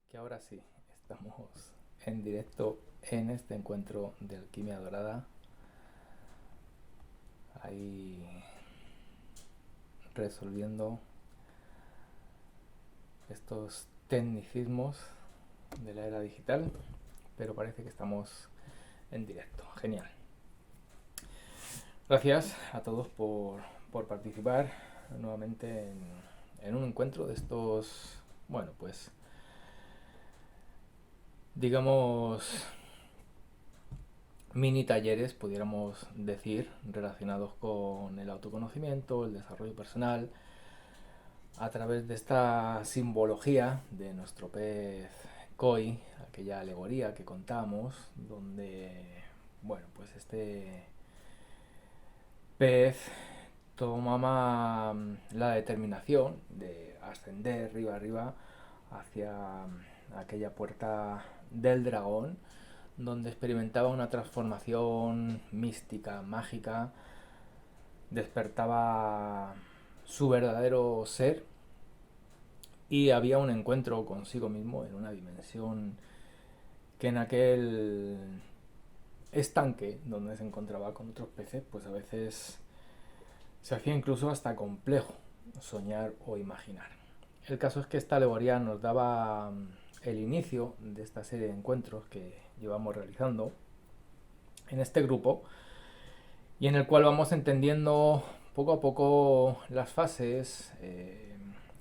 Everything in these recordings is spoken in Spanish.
Que ahora sí, estamos en directo en este encuentro de Alquimia Dorada, ahí resolviendo estos tecnicismos de la era digital, pero parece que estamos en directo. Genial. Gracias a todos por participar nuevamente en un encuentro de estos, bueno, pues digamos mini talleres, pudiéramos decir, relacionados con el autoconocimiento, el desarrollo personal, a través de esta simbología de nuestro pez koi, aquella alegoría que contamos, donde, bueno, pues este pez toma la determinación de ascender arriba arriba hacia aquella puerta del dragón, donde experimentaba una transformación mística, mágica, despertaba su verdadero ser y había un encuentro consigo mismo en una dimensión que en aquel estanque donde se encontraba con otros peces, pues a veces se hacía incluso hasta complejo soñar o imaginar. El caso es que esta alegoría nos daba el inicio de esta serie de encuentros que llevamos realizando en este grupo y en el cual vamos entendiendo poco a poco las fases,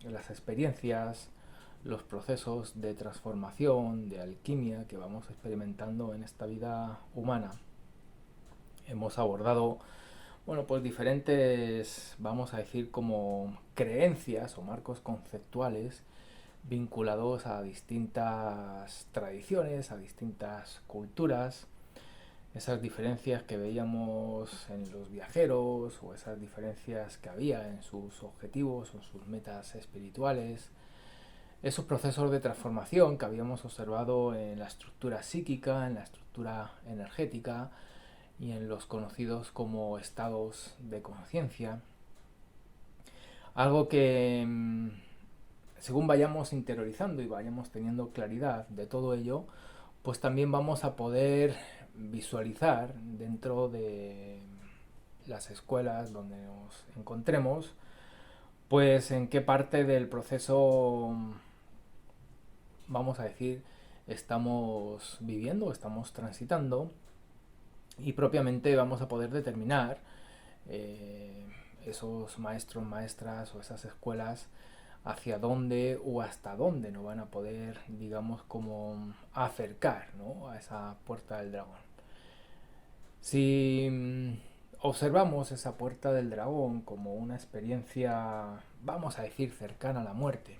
las experiencias, los procesos de transformación, de alquimia que vamos experimentando en esta vida humana. Hemos abordado, bueno, pues diferentes, vamos a decir, como creencias o marcos conceptuales vinculados a distintas tradiciones, a distintas culturas, esas diferencias que veíamos en los viajeros o esas diferencias que había en sus objetivos o en sus metas espirituales, esos procesos de transformación que habíamos observado en la estructura psíquica, en la estructura energética y en los conocidos como estados de conciencia. Algo que según vayamos interiorizando y vayamos teniendo claridad de todo ello, pues también vamos a poder visualizar dentro de las escuelas donde nos encontremos, pues en qué parte del proceso, vamos a decir, estamos viviendo, estamos transitando y propiamente vamos a poder determinar eh, esos maestros, maestras o esas escuelas hacia dónde o hasta dónde nos van a poder, digamos, como acercar, ¿no?, a esa puerta del dragón. Si observamos esa puerta del dragón como una experiencia, vamos a decir, cercana a la muerte,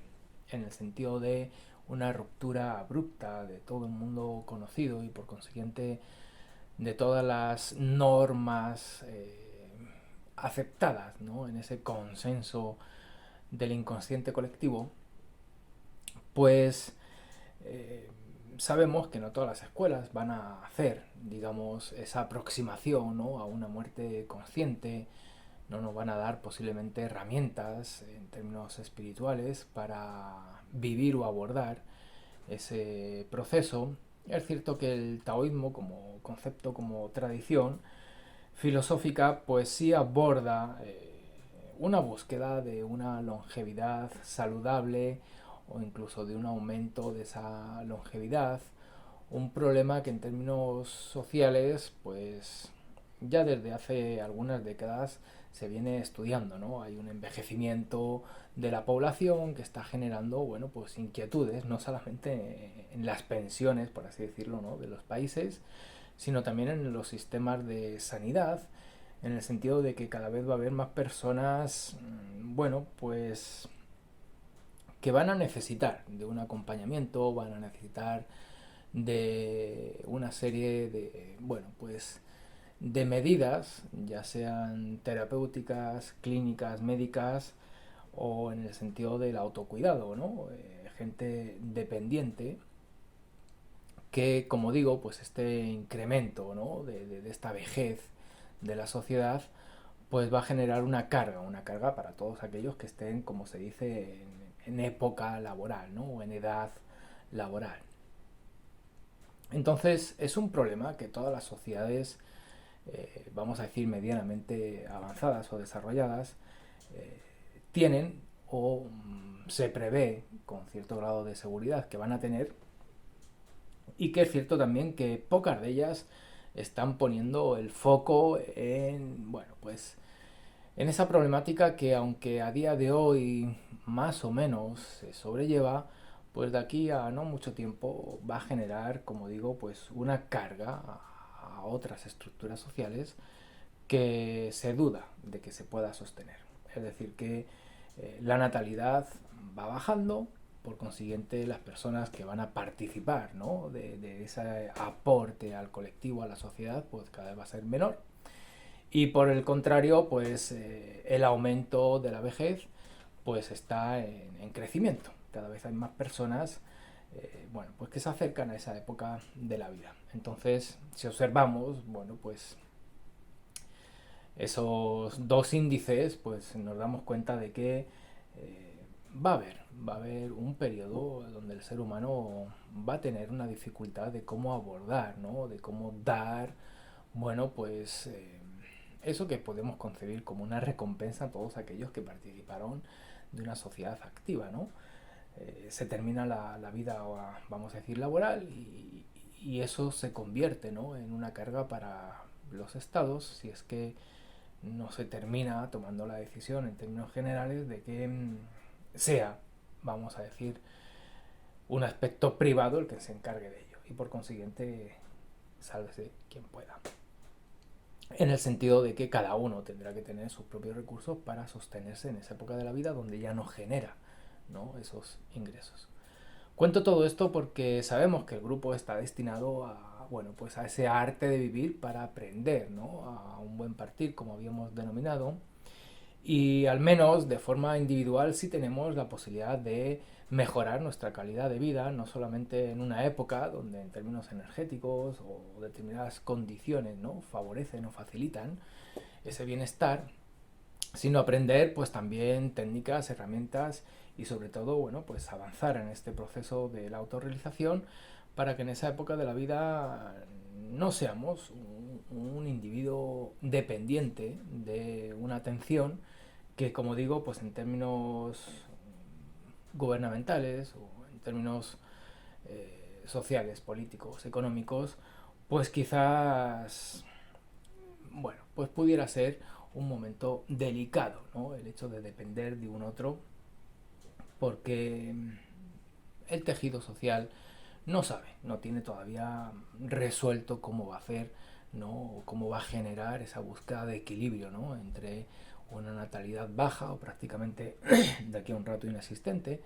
en el sentido de una ruptura abrupta de todo el mundo conocido y por consiguiente de todas las normas aceptadas, ¿no?, en ese consenso del inconsciente colectivo, pues eh, sabemos que no todas las escuelas van a hacer, digamos, esa aproximación, ¿no?, a una muerte consciente, no nos van a dar posiblemente herramientas en términos espirituales para vivir o abordar ese proceso. Es cierto que el taoísmo como concepto, como tradición filosófica, pues sí aborda una búsqueda de una longevidad saludable o incluso de un aumento de esa longevidad, un problema que en términos sociales pues ya desde hace algunas décadas se viene estudiando, ¿no? Hay un envejecimiento de la población que está generando, bueno, pues inquietudes, no solamente en las pensiones, por así decirlo, ¿no?, de los países, sino también en los sistemas de sanidad, en el sentido de que cada vez va a haber más personas, bueno, pues que van a necesitar de un acompañamiento, van a necesitar de una serie de, bueno, pues de medidas, ya sean terapéuticas, clínicas, médicas o en el sentido del autocuidado, ¿no? Gente dependiente que, como digo, pues este incremento, ¿no?, de esta vejez de la sociedad, pues va a generar una carga para todos aquellos que estén, como se dice, en época laboral, ¿no?, o en edad laboral. Entonces es un problema que todas las sociedades, vamos a decir medianamente avanzadas o desarrolladas, eh, tienen o se prevé con cierto grado de seguridad que van a tener, y que es cierto también que pocas de ellas están poniendo el foco en, bueno, pues en esa problemática que, aunque a día de hoy más o menos se sobrelleva, pues de aquí a no mucho tiempo va a generar, como digo, pues una carga a otras estructuras sociales que se duda de que se pueda sostener. Es decir, que la natalidad va bajando, por consiguiente las personas que van a participar, ¿no?, de ese aporte al colectivo, a la sociedad, pues cada vez va a ser menor. Y por el contrario, pues el aumento de la vejez pues está en crecimiento. Cada vez hay más personas, bueno, pues que se acercan a esa época de la vida. Entonces, si observamos, bueno, pues esos dos índices, pues nos damos cuenta de que va a haber un periodo donde el ser humano va a tener una dificultad de cómo abordar, ¿no?, de cómo dar, bueno, pues eso que podemos concebir como una recompensa a todos aquellos que participaron de una sociedad activa, ¿no? Se termina la vida, vamos a decir, laboral, y eso se convierte, ¿no?, en una carga para los estados, si es que no se termina tomando la decisión en términos generales de que sea, vamos a decir, un aspecto privado el que se encargue de ello, y por consiguiente sálvese quien pueda, en el sentido de que cada uno tendrá que tener sus propios recursos para sostenerse en esa época de la vida donde ya no genera, ¿no?, esos ingresos. Cuento todo esto porque sabemos que el grupo está destinado a, bueno, pues a ese arte de vivir para aprender, ¿no?, a un buen partir, como habíamos denominado, y al menos de forma individual sí tenemos la posibilidad de mejorar nuestra calidad de vida, no solamente en una época donde en términos energéticos o determinadas condiciones, ¿no?, favorecen o facilitan ese bienestar, sino aprender pues también técnicas, herramientas y sobre todo, bueno, pues avanzar en este proceso de la autorrealización para que en esa época de la vida no seamos un individuo dependiente de una atención que, como digo, pues en términos gubernamentales o en términos sociales, políticos, económicos, pues quizás, bueno, pues pudiera ser un momento delicado, ¿no?, el hecho de depender de un otro, porque el tejido social no sabe, no tiene todavía resuelto cómo va a hacer, ¿no?, o cómo va a generar esa búsqueda de equilibrio, ¿no?, entre una natalidad baja o prácticamente de aquí a un rato inexistente,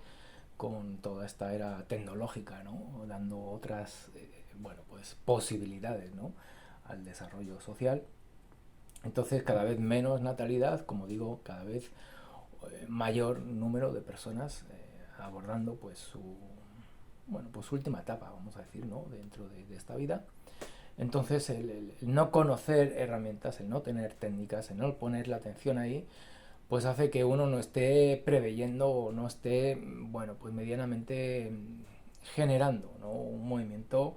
con toda esta era tecnológica, ¿no?, dando otras, bueno, pues posibilidades, ¿no?, al desarrollo social. Entonces cada vez menos natalidad, como digo, cada vez mayor número de personas abordando pues su, bueno, pues su última etapa, vamos a decir, ¿no?, dentro de esta vida. Entonces el no conocer herramientas, el no tener técnicas, el no poner la atención ahí, pues hace que uno no esté preveyendo o no esté, bueno, pues medianamente generando, ¿no?, un movimiento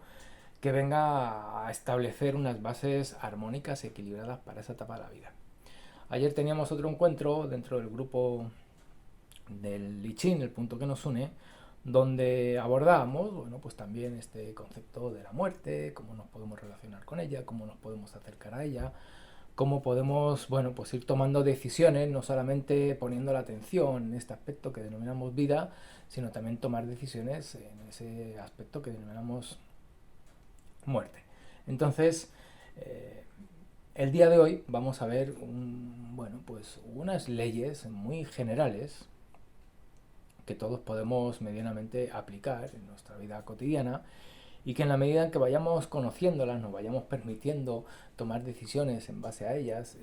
que venga a establecer unas bases armónicas y equilibradas para esa etapa de la vida. Ayer teníamos otro encuentro dentro del grupo del I Ching, el punto que nos une, donde abordábamos, bueno, pues también este concepto de la muerte, cómo nos podemos relacionar con ella, cómo nos podemos acercar a ella, cómo podemos, bueno, pues ir tomando decisiones, no solamente poniendo la atención en este aspecto que denominamos vida, sino también tomar decisiones en ese aspecto que denominamos muerte. Entonces, el día de hoy vamos a ver bueno, pues unas leyes muy generales que todos podemos medianamente aplicar en nuestra vida cotidiana, y que en la medida en que vayamos conociéndolas, nos vayamos permitiendo tomar decisiones en base a ellas,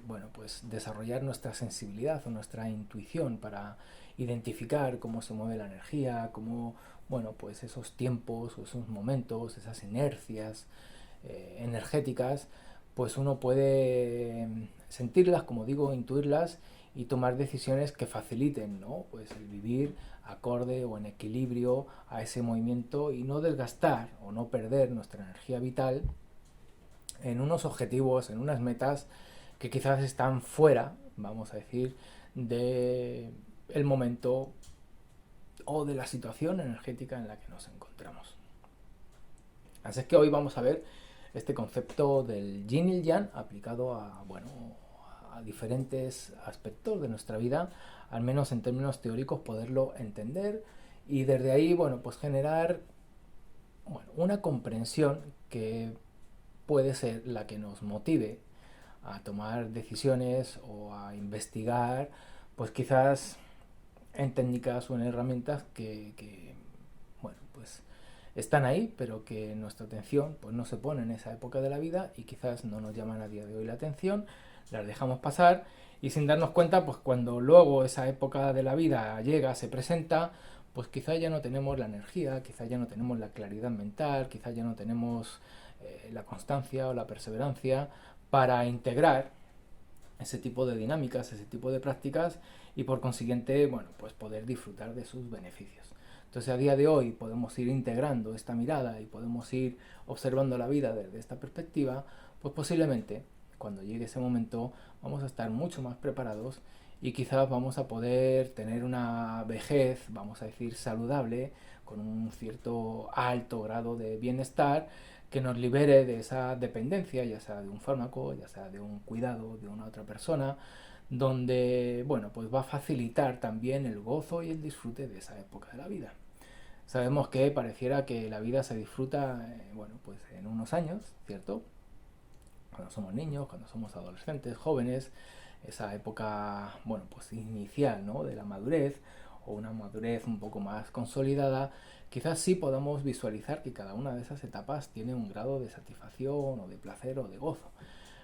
bueno, pues desarrollar nuestra sensibilidad o nuestra intuición para identificar cómo se mueve la energía, cómo, bueno, pues esos tiempos o esos momentos, esas inercias energéticas, pues uno puede sentirlas, como digo, intuirlas, y tomar decisiones que faciliten, ¿no? Pues el vivir acorde o en equilibrio a ese movimiento y no desgastar o no perder nuestra energía vital en unos objetivos, en unas metas que quizás están fuera, vamos a decir, de el momento o de la situación energética en la que nos encontramos. Así es que hoy vamos a ver este concepto del yin y el yang aplicado a, bueno, a diferentes aspectos de nuestra vida, al menos en términos teóricos poderlo entender y desde ahí, bueno, pues generar, bueno, una comprensión que puede ser la que nos motive a tomar decisiones o a investigar, pues quizás en técnicas o en herramientas que bueno, pues están ahí, pero que nuestra atención pues no se pone en esa época de la vida y quizás no nos llaman a día de hoy la atención, las dejamos pasar y sin darnos cuenta, pues cuando luego esa época de la vida llega, se presenta, pues quizás ya no tenemos la energía, quizás ya no tenemos la claridad mental, quizás ya no tenemos la constancia o la perseverancia para integrar ese tipo de dinámicas, ese tipo de prácticas y por consiguiente, bueno, pues poder disfrutar de sus beneficios. Entonces a día de hoy podemos ir integrando esta mirada y podemos ir observando la vida desde esta perspectiva, pues posiblemente cuando llegue ese momento vamos a estar mucho más preparados y quizás vamos a poder tener una vejez, vamos a decir, saludable, con un cierto alto grado de bienestar que nos libere de esa dependencia, ya sea de un fármaco, ya sea de un cuidado de una otra persona, donde, bueno, pues va a facilitar también el gozo y el disfrute de esa época de la vida. Sabemos que pareciera que la vida se disfruta, bueno, pues en unos años, ¿cierto? Cuando somos niños, cuando somos adolescentes, jóvenes, esa época, bueno, pues inicial, ¿no? De la madurez o una madurez un poco más consolidada, quizás sí podamos visualizar que cada una de esas etapas tiene un grado de satisfacción o de placer o de gozo.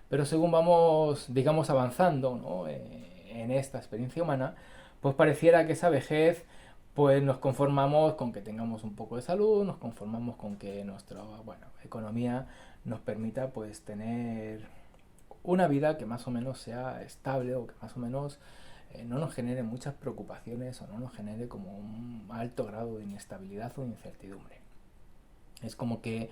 Pero según vamos, digamos, avanzando, ¿no? En esta experiencia humana, pues pareciera que esa vejez, pues nos conformamos con que tengamos un poco de salud, nos conformamos con que nuestra, bueno, economía nos permita pues tener una vida que más o menos sea estable o que más o menos no nos genere muchas preocupaciones o no nos genere como un alto grado de inestabilidad o incertidumbre. Es como que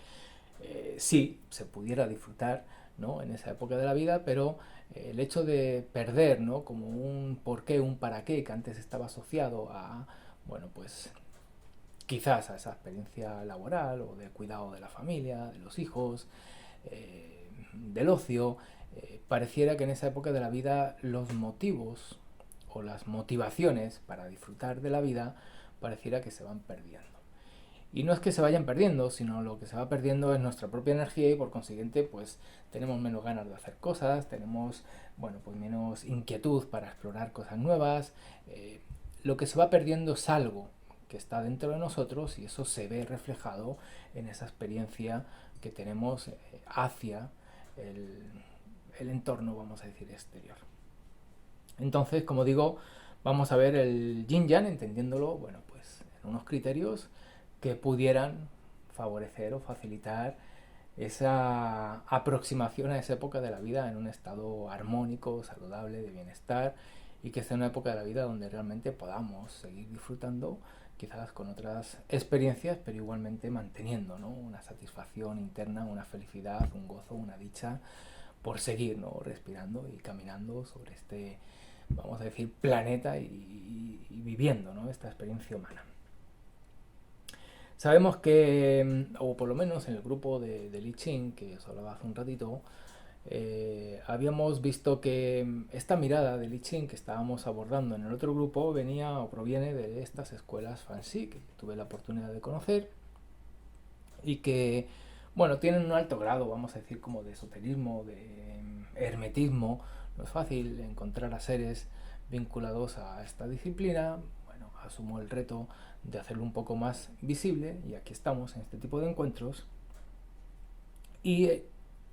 sí, se pudiera disfrutar, ¿no? En esa época de la vida, pero el hecho de perder, ¿no? Como un porqué, un para qué, que antes estaba asociado a, bueno, pues quizás a esa experiencia laboral o de cuidado de la familia, de los hijos, del ocio, pareciera que en esa época de la vida los motivos o las motivaciones para disfrutar de la vida pareciera que se van perdiendo. Y no es que se vayan perdiendo, sino lo que se va perdiendo es nuestra propia energía y por consiguiente pues tenemos menos ganas de hacer cosas, tenemos, bueno, pues menos inquietud para explorar cosas nuevas. Lo que se va perdiendo es algo que está dentro de nosotros y eso se ve reflejado en esa experiencia que tenemos hacia el, el entorno, vamos a decir, exterior. Entonces, como digo, vamos a ver el yin yang entendiéndolo, bueno, pues en unos criterios que pudieran favorecer o facilitar esa aproximación a esa época de la vida en un estado armónico, saludable, de bienestar y que sea una época de la vida donde realmente podamos seguir disfrutando quizás con otras experiencias, pero igualmente manteniendo, ¿no? Una satisfacción interna, una felicidad, un gozo, una dicha por seguir, ¿no? Respirando y caminando sobre este, vamos a decir, planeta y viviendo, ¿no? Esta experiencia humana. Sabemos que, o por lo menos en el grupo de Li Ching, que os hablaba hace un ratito, habíamos visto que esta mirada de Li Ching que estábamos abordando en el otro grupo venía o proviene de estas escuelas Fanxi que tuve la oportunidad de conocer y que, bueno, tienen un alto grado, vamos a decir, como de esoterismo, de hermetismo. No es fácil encontrar a seres vinculados a esta disciplina. Bueno, asumo el reto de hacerlo un poco más visible y aquí estamos en este tipo de encuentros. Y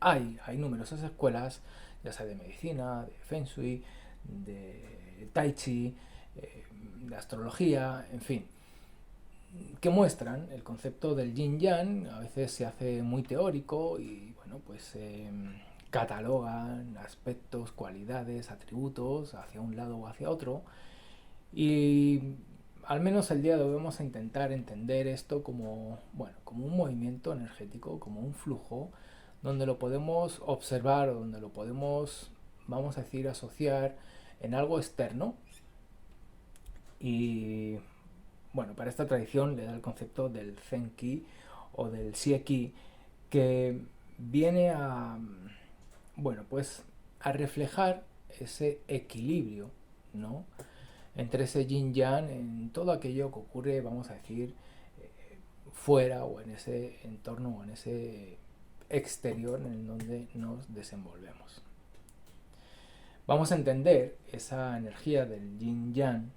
hay numerosas escuelas, ya sea de medicina, de Feng Shui, de Tai Chi, de astrología, en fin, que muestran el concepto del yin yang. A veces se hace muy teórico y bueno, pues catalogan aspectos, cualidades, atributos hacia un lado o hacia otro. Y al menos el día de hoy vamos a intentar entender esto como, bueno, como un movimiento energético, como un flujo, donde lo podemos observar o donde lo podemos, vamos a decir, asociar en algo externo. Y bueno, para esta tradición le da el concepto del Zenki o del Sieki, que viene a, bueno, pues a reflejar ese equilibrio, ¿no? Entre ese yin yang en todo aquello que ocurre, vamos a decir, fuera o en ese entorno o en ese exterior en donde nos desenvolvemos. Vamos a entender esa energía del yin yang,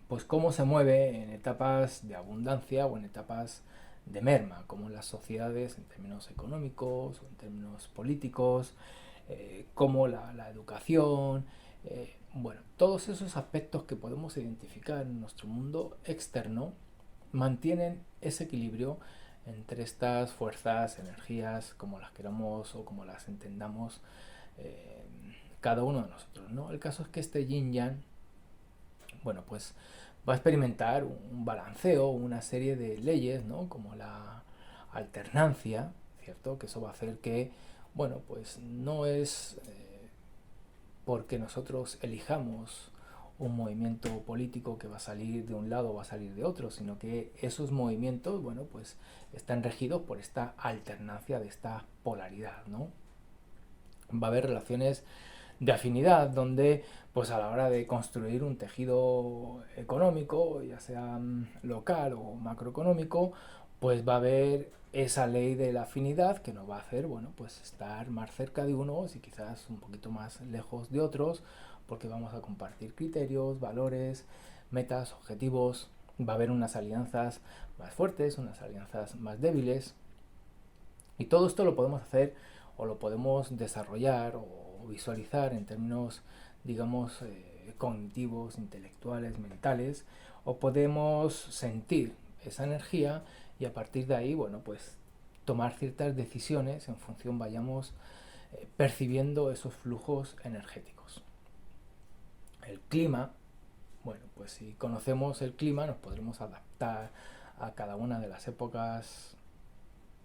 pues cómo se mueve en etapas de abundancia o en etapas de merma, como en las sociedades en términos económicos o en términos políticos, como la educación, bueno, todos esos aspectos que podemos identificar en nuestro mundo externo mantienen ese equilibrio entre estas fuerzas, energías, como las queramos o como las entendamos eh, cada uno de nosotros, ¿no? El caso es que este yin yang, bueno, pues va a experimentar un balanceo, una serie de leyes, ¿no? Como la alternancia, ¿cierto? Que eso va a hacer que, bueno, pues no es porque nosotros elijamos un movimiento político que va a salir de un lado o va a salir de otro, sino que esos movimientos, bueno, pues están regidos por esta alternancia de esta polaridad, ¿no? Va a haber relaciones de afinidad donde, pues a la hora de construir un tejido económico, ya sea local o macroeconómico, pues va a haber esa ley de la afinidad que nos va a hacer, bueno, pues estar más cerca de unos y quizás un poquito más lejos de otros, porque vamos a compartir criterios, valores, metas, objetivos. Va a haber unas alianzas más fuertes, unas alianzas más débiles. Y todo esto lo podemos hacer o lo podemos desarrollar o visualizar en términos, digamos, cognitivos, intelectuales, mentales, o podemos sentir esa energía y a partir de ahí, bueno, pues tomar ciertas decisiones en función vayamos percibiendo esos flujos energéticos. El clima, bueno, pues si conocemos el clima nos podremos adaptar a cada una de las épocas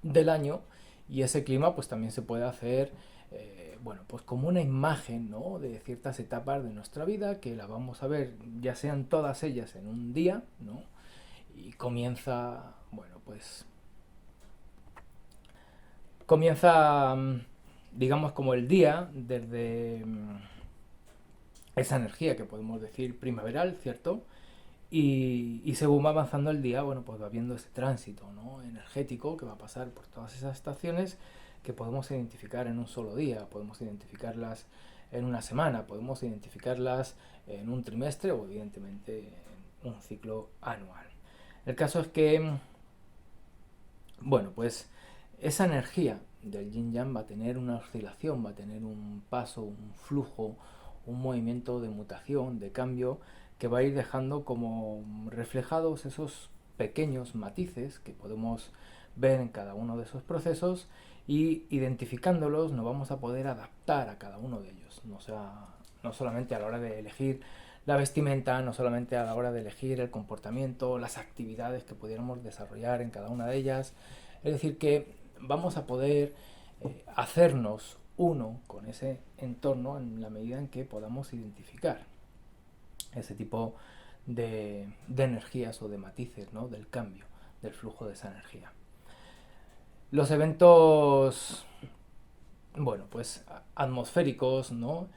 del año y ese clima pues también se puede hacer bueno, pues como una imagen, ¿no? De ciertas etapas de nuestra vida que la vamos a ver ya sean todas ellas en un día, ¿no? Y bueno, pues comienza digamos como el día desde esa energía que podemos decir primaveral, ¿cierto? Y según va avanzando el día, bueno, pues va viendo ese tránsito, ¿no? Energético que va a pasar por todas esas estaciones que podemos identificar en un solo día, podemos identificarlas en una semana, podemos identificarlas en un trimestre o evidentemente en un ciclo anual. El caso es que, bueno, pues esa energía del yin yang va a tener una oscilación, va a tener un paso, un flujo, un movimiento de mutación, de cambio, que va a ir dejando como reflejados esos pequeños matices que podemos ver en cada uno de esos procesos y identificándolos nos vamos a poder adaptar a cada uno de ellos. O sea, no solamente a la hora de elegir la vestimenta, no solamente a la hora de elegir el comportamiento, las actividades que pudiéramos desarrollar en cada una de ellas. Es decir, que vamos a poder hacernos uno con ese entorno en la medida en que podamos identificar ese tipo de energías o de matices, ¿no? Del cambio, del flujo de esa energía. Los eventos, bueno, pues atmosféricos, ¿no?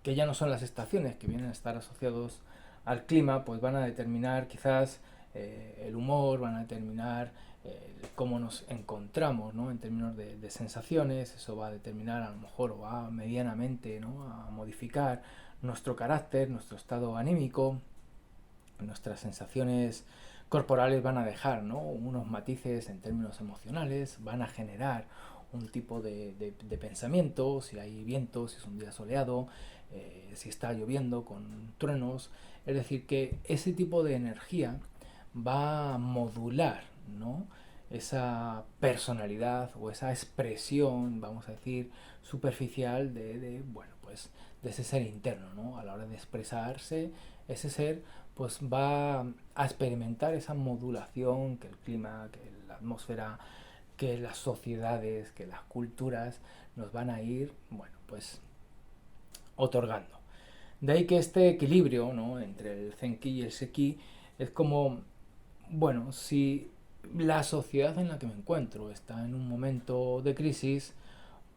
Que ya no son las estaciones, que vienen a estar asociados al clima, pues van a determinar quizás el humor, van a determinar cómo nos encontramos, ¿no? En términos de sensaciones, eso va a determinar a lo mejor o va medianamente, ¿no? A modificar nuestro carácter, nuestro estado anímico, nuestras sensaciones corporales van a dejar, ¿no? Unos matices en términos emocionales, van a generar un tipo de pensamiento, si hay viento, si es un día soleado, si está lloviendo con truenos. Es decir, que ese tipo de energía va a modular, ¿no? esa personalidad o esa expresión, vamos a decir, superficial bueno, pues de ese ser interno, ¿no? A la hora de expresarse, ese ser pues va a experimentar esa modulación que el clima, que la atmósfera, que las sociedades, que las culturas nos van a ir, bueno, pues otorgando. De ahí que este equilibrio, ¿no?, entre el zenki y el seki es como, bueno, si la sociedad en la que me encuentro está en un momento de crisis,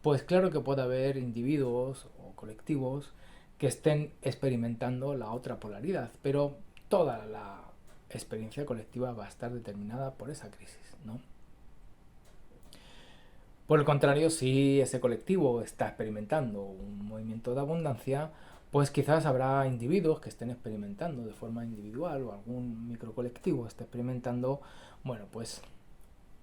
pues claro que puede haber individuos o colectivos que estén experimentando la otra polaridad, pero toda la experiencia colectiva va a estar determinada por esa crisis, ¿no? Por el contrario, si ese colectivo está experimentando un movimiento de abundancia, pues quizás habrá individuos que estén experimentando de forma individual o algún microcolectivo esté experimentando, bueno, pues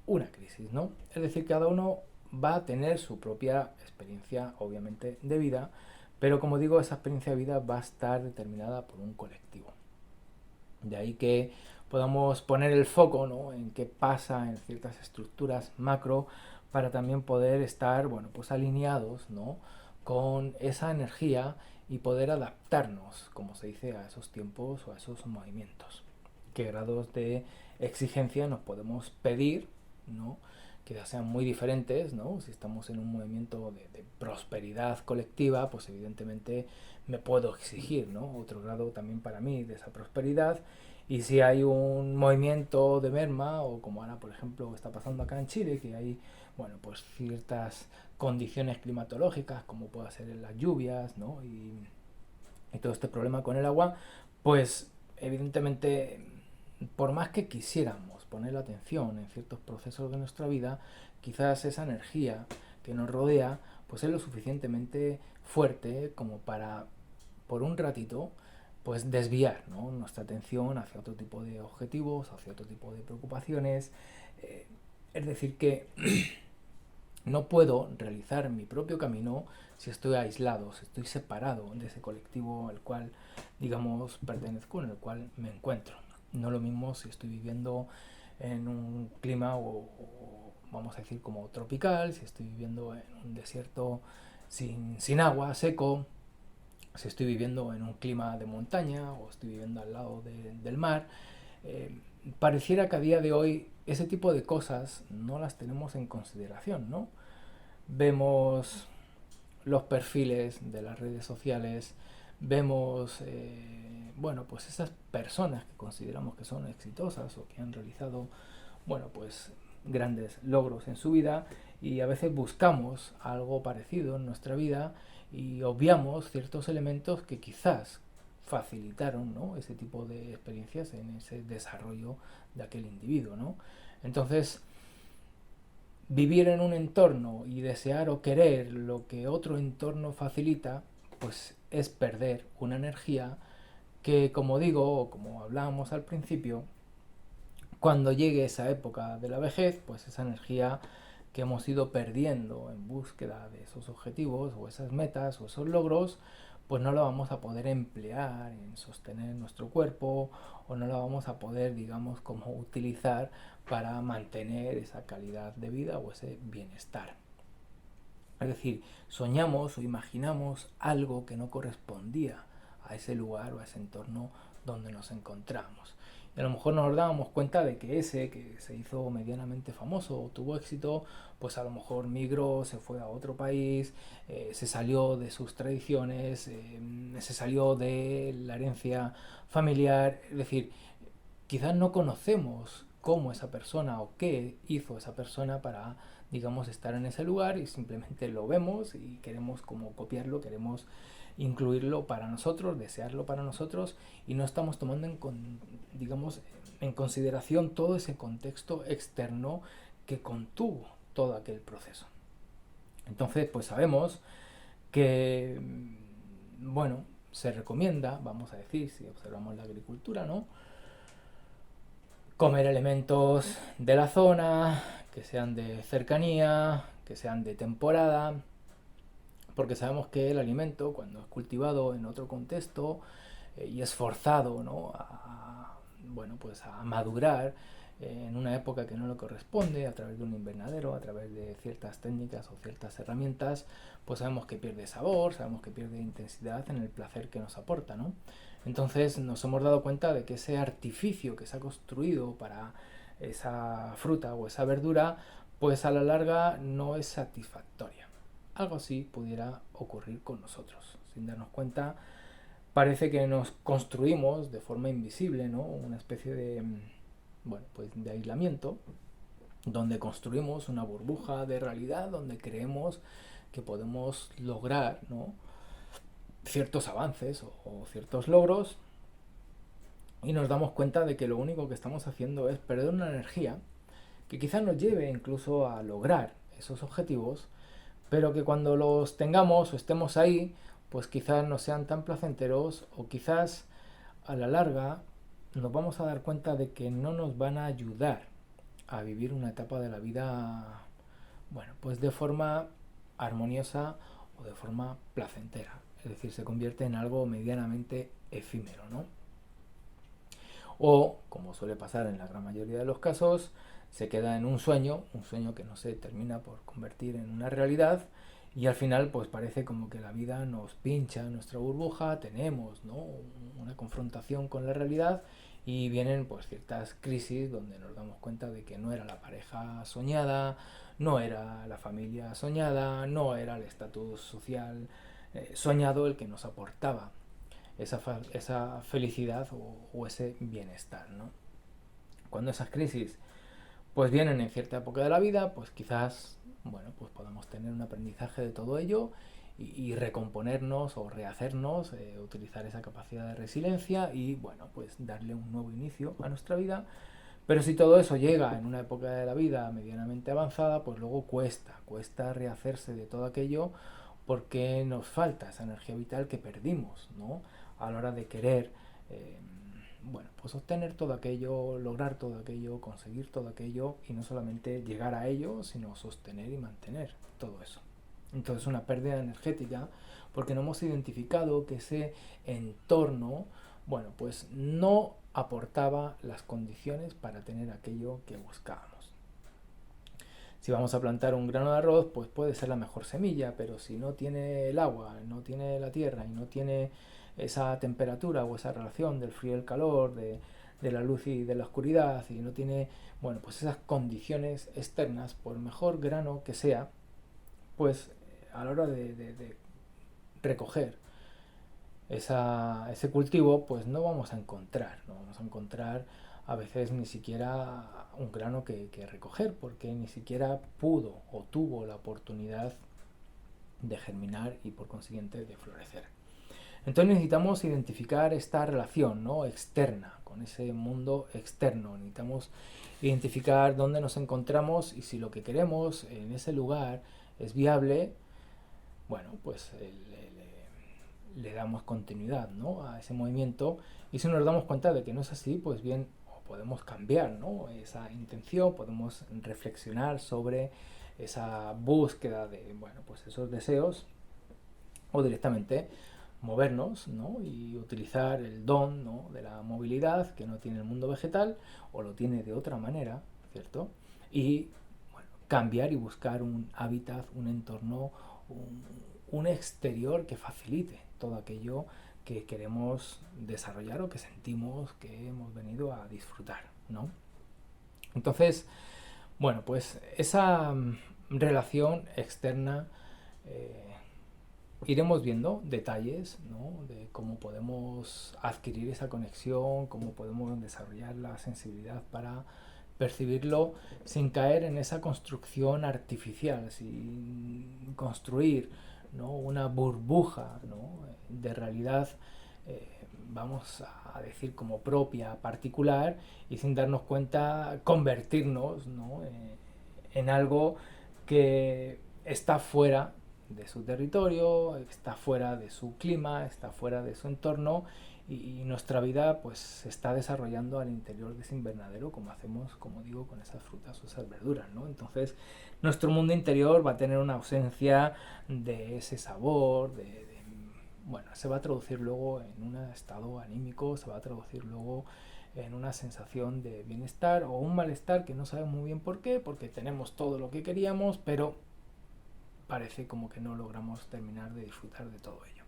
una crisis, ¿no? Es decir, cada uno va a tener su propia experiencia, obviamente, de vida, pero como digo, esa experiencia de vida va a estar determinada por un colectivo. De ahí que podamos poner el foco, ¿no?, en qué pasa en ciertas estructuras macro para también poder estar, bueno, pues alineados, ¿no?, con esa energía y poder adaptarnos, como se dice, a esos tiempos o a esos movimientos. ¿Qué grados de exigencia nos podemos pedir, ¿no?, que ya sean muy diferentes, ¿no? Si estamos en un movimiento de prosperidad colectiva, pues evidentemente me puedo exigir, ¿no?, otro grado también para mí de esa prosperidad. Y si hay un movimiento de merma, o como ahora por ejemplo está pasando acá en Chile, que hay, bueno, pues ciertas condiciones climatológicas, como puede ser en las lluvias, ¿no?, y todo este problema con el agua, pues evidentemente, por más que quisiéramos poner la atención en ciertos procesos de nuestra vida, quizás esa energía que nos rodea pues es lo suficientemente fuerte como para, por un ratito, pues desviar, ¿no?, nuestra atención hacia otro tipo de objetivos, hacia otro tipo de preocupaciones. Es decir, que no puedo realizar mi propio camino si estoy aislado, si estoy separado de ese colectivo al cual, digamos, pertenezco, en el cual me encuentro. No lo mismo si estoy viviendo en un clima vamos a decir, como tropical, si estoy viviendo en un desierto sin agua, seco, si estoy viviendo en un clima de montaña o estoy viviendo al lado del mar. Eh, Pareciera que a día de hoy ese tipo de cosas no las tenemos en consideración, ¿no? Vemos los perfiles de las redes sociales, vemos, bueno, pues esas personas que consideramos que son exitosas o que han realizado, bueno, pues grandes logros en su vida, y a veces buscamos algo parecido en nuestra vida y obviamos ciertos elementos que quizás facilitaron, ¿no?, ese tipo de experiencias en ese desarrollo de aquel individuo, ¿no? Entonces, vivir en un entorno y desear o querer lo que otro entorno facilita, pues es perder una energía que, como digo, o como hablábamos al principio, cuando llegue esa época de la vejez, pues esa energía que hemos ido perdiendo en búsqueda de esos objetivos o esas metas o esos logros, pues no la vamos a poder emplear en sostener nuestro cuerpo, o no la vamos a poder, digamos, como utilizar para mantener esa calidad de vida o ese bienestar. Es decir, soñamos o imaginamos algo que no correspondía a ese lugar o a ese entorno donde nos encontramos. Y a lo mejor nos dábamos cuenta de que ese que se hizo medianamente famoso o tuvo éxito, pues a lo mejor migró, se fue a otro país, se salió de sus tradiciones, se salió de la herencia familiar. Es decir, quizás no conocemos cómo esa persona o qué hizo esa persona para, digamos, estar en ese lugar, y simplemente lo vemos y queremos como copiarlo, queremos incluirlo para nosotros, desearlo para nosotros, y no estamos tomando digamos, en consideración todo ese contexto externo que contuvo todo aquel proceso. Entonces, pues sabemos que, bueno, se recomienda, vamos a decir, si observamos la agricultura, ¿no?, comer elementos de la zona, que sean de cercanía, que sean de temporada, porque sabemos que el alimento, cuando es cultivado en otro contexto y es forzado, ¿no?, bueno, pues a madurar, en una época que no le corresponde, a través de un invernadero, a través de ciertas técnicas o ciertas herramientas, pues sabemos que pierde sabor, sabemos que pierde intensidad en el placer que nos aporta, ¿no? Entonces nos hemos dado cuenta de que ese artificio que se ha construido para esa fruta o esa verdura, pues a la larga no es satisfactoria. Algo así pudiera ocurrir con nosotros. Sin darnos cuenta, parece que nos construimos de forma invisible, ¿no? Una especie de, bueno, pues de aislamiento, donde construimos una burbuja de realidad, donde creemos que podemos lograr, ¿no?, ciertos avances o ciertos logros, y nos damos cuenta de que lo único que estamos haciendo es perder una energía que quizás nos lleve incluso a lograr esos objetivos, pero que cuando los tengamos o estemos ahí, pues quizás no sean tan placenteros, o quizás a la larga nos vamos a dar cuenta de que no nos van a ayudar a vivir una etapa de la vida, bueno, pues de forma armoniosa o de forma placentera. Es decir, se convierte en algo medianamente efímero, ¿no? O, como suele pasar en la gran mayoría de los casos, se queda en un sueño que no se termina por convertir en una realidad, y al final pues parece como que la vida nos pincha en nuestra burbuja, tenemos, ¿no?, una confrontación con la realidad, y vienen pues ciertas crisis donde nos damos cuenta de que no era la pareja soñada, no era la familia soñada, no era el estatus social soñado el que nos aportaba esa felicidad o ese bienestar, ¿no? Cuando esas crisis pues vienen en cierta época de la vida, pues quizás, bueno, pues podamos tener un aprendizaje de todo ello y recomponernos o rehacernos, utilizar esa capacidad de resiliencia y, bueno, pues darle un nuevo inicio a nuestra vida. Pero si todo eso llega en una época de la vida medianamente avanzada, pues luego cuesta rehacerse de todo aquello, porque nos falta esa energía vital que perdimos, ¿no?, a la hora de querer, eh, bueno, pues obtener todo aquello, lograr todo aquello, conseguir todo aquello, y no solamente llegar a ello, sino sostener y mantener todo eso. Entonces, una pérdida energética, porque no hemos identificado que ese entorno, bueno, pues no aportaba las condiciones para tener aquello que buscábamos. Si vamos a plantar un grano de arroz, pues puede ser la mejor semilla, pero si no tiene el agua, no tiene la tierra y no tiene esa temperatura o esa relación del frío y el calor, de la luz y de la oscuridad, y no tiene, bueno, pues esas condiciones externas, por mejor grano que sea, pues a la hora de recoger ese cultivo, pues no vamos a encontrar a veces ni siquiera un grano que recoger, porque ni siquiera pudo o tuvo la oportunidad de germinar y por consiguiente de florecer. Entonces necesitamos identificar esta relación, ¿no?, externa, con ese mundo externo. Necesitamos identificar dónde nos encontramos y si lo que queremos en ese lugar es viable, bueno, pues le damos continuidad, ¿no?, a ese movimiento, y si nos damos cuenta de que no es así, pues bien, podemos cambiar, ¿no?, esa intención, podemos reflexionar sobre esa búsqueda de, bueno, pues esos deseos, o directamente movernos, ¿no?, y utilizar el don, ¿no?, de la movilidad que no tiene el mundo vegetal, o lo tiene de otra manera, ¿cierto? Y, bueno, cambiar y buscar un hábitat, un entorno, un exterior que facilite todo aquello que queremos desarrollar o que sentimos que hemos venido a disfrutar, ¿no? Entonces, bueno, pues esa relación externa, iremos viendo detalles, ¿no?, de cómo podemos adquirir esa conexión, cómo podemos desarrollar la sensibilidad para percibirlo sin caer en esa construcción artificial, sin construir, ¿no?, una burbuja, ¿no?, de realidad, vamos a decir como propia, particular, y sin darnos cuenta convertirnos, ¿no?, en algo que está fuera de su territorio, está fuera de su clima, está fuera de su entorno, y nuestra vida pues se está desarrollando al interior de ese invernadero, como hacemos, como digo, con esas frutas o esas verduras, ¿no? Entonces nuestro mundo interior va a tener una ausencia de ese sabor, bueno, se va a traducir luego en un estado anímico, se va a traducir luego en una sensación de bienestar o un malestar que no sabemos muy bien por qué, porque tenemos todo lo que queríamos, pero parece como que no logramos terminar de disfrutar de todo ello.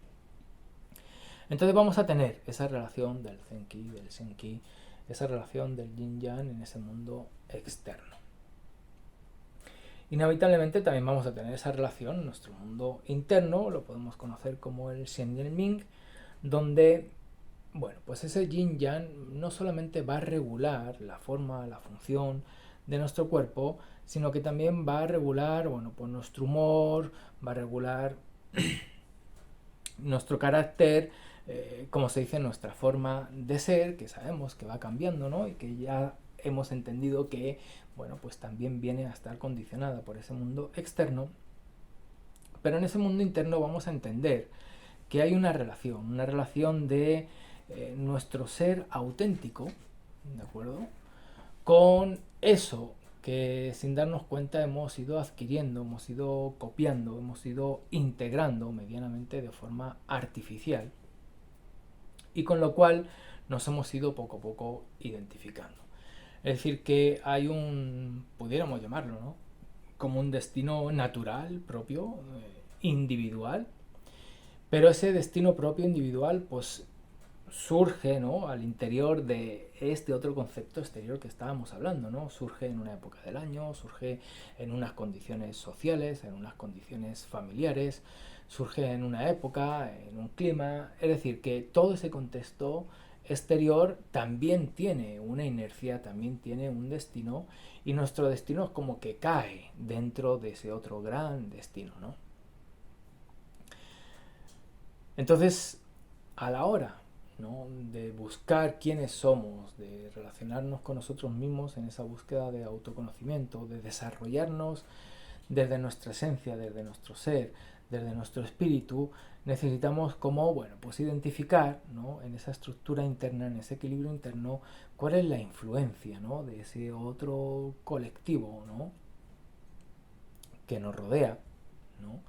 Entonces vamos a tener esa relación del Zenki, del Shenki, esa relación del Yin-Yang en ese mundo externo. Inevitablemente también vamos a tener esa relación en nuestro mundo interno, lo podemos conocer como el Shen y el Ming, donde, bueno, pues ese Yin-Yang no solamente va a regular la forma, la función de nuestro cuerpo, sino que también va a regular, bueno, pues nuestro humor, va a regular nuestro carácter, como se dice, nuestra forma de ser, que sabemos que va cambiando, ¿no? Y que ya hemos entendido que, bueno, pues también viene a estar condicionada por ese mundo externo. Pero en ese mundo interno vamos a entender que hay una relación de nuestro ser auténtico, ¿de acuerdo? Con eso que sin darnos cuenta hemos ido adquiriendo, hemos ido copiando, hemos ido integrando medianamente de forma artificial y con lo cual nos hemos ido poco a poco identificando. Es decir, que hay pudiéramos llamarlo, ¿no? Como un destino natural, propio, individual, pero ese destino propio, individual, pues surge, ¿no?, al interior de este otro concepto exterior que estábamos hablando, ¿no? Surge en una época del año, surge en unas condiciones sociales, en unas condiciones familiares, surge en una época, en un clima, es decir, que todo ese contexto exterior también tiene una inercia, también tiene un destino, y nuestro destino es como que cae dentro de ese otro gran destino, ¿no? Entonces, a la hora, ¿no?, de buscar quiénes somos, de relacionarnos con nosotros mismos en esa búsqueda de autoconocimiento, de desarrollarnos desde nuestra esencia, desde nuestro ser, desde nuestro espíritu, necesitamos como, bueno, pues identificar, ¿no?, en esa estructura interna, en ese equilibrio interno, cuál es la influencia, ¿no?, de ese otro colectivo, ¿no?, que nos rodea, ¿no?,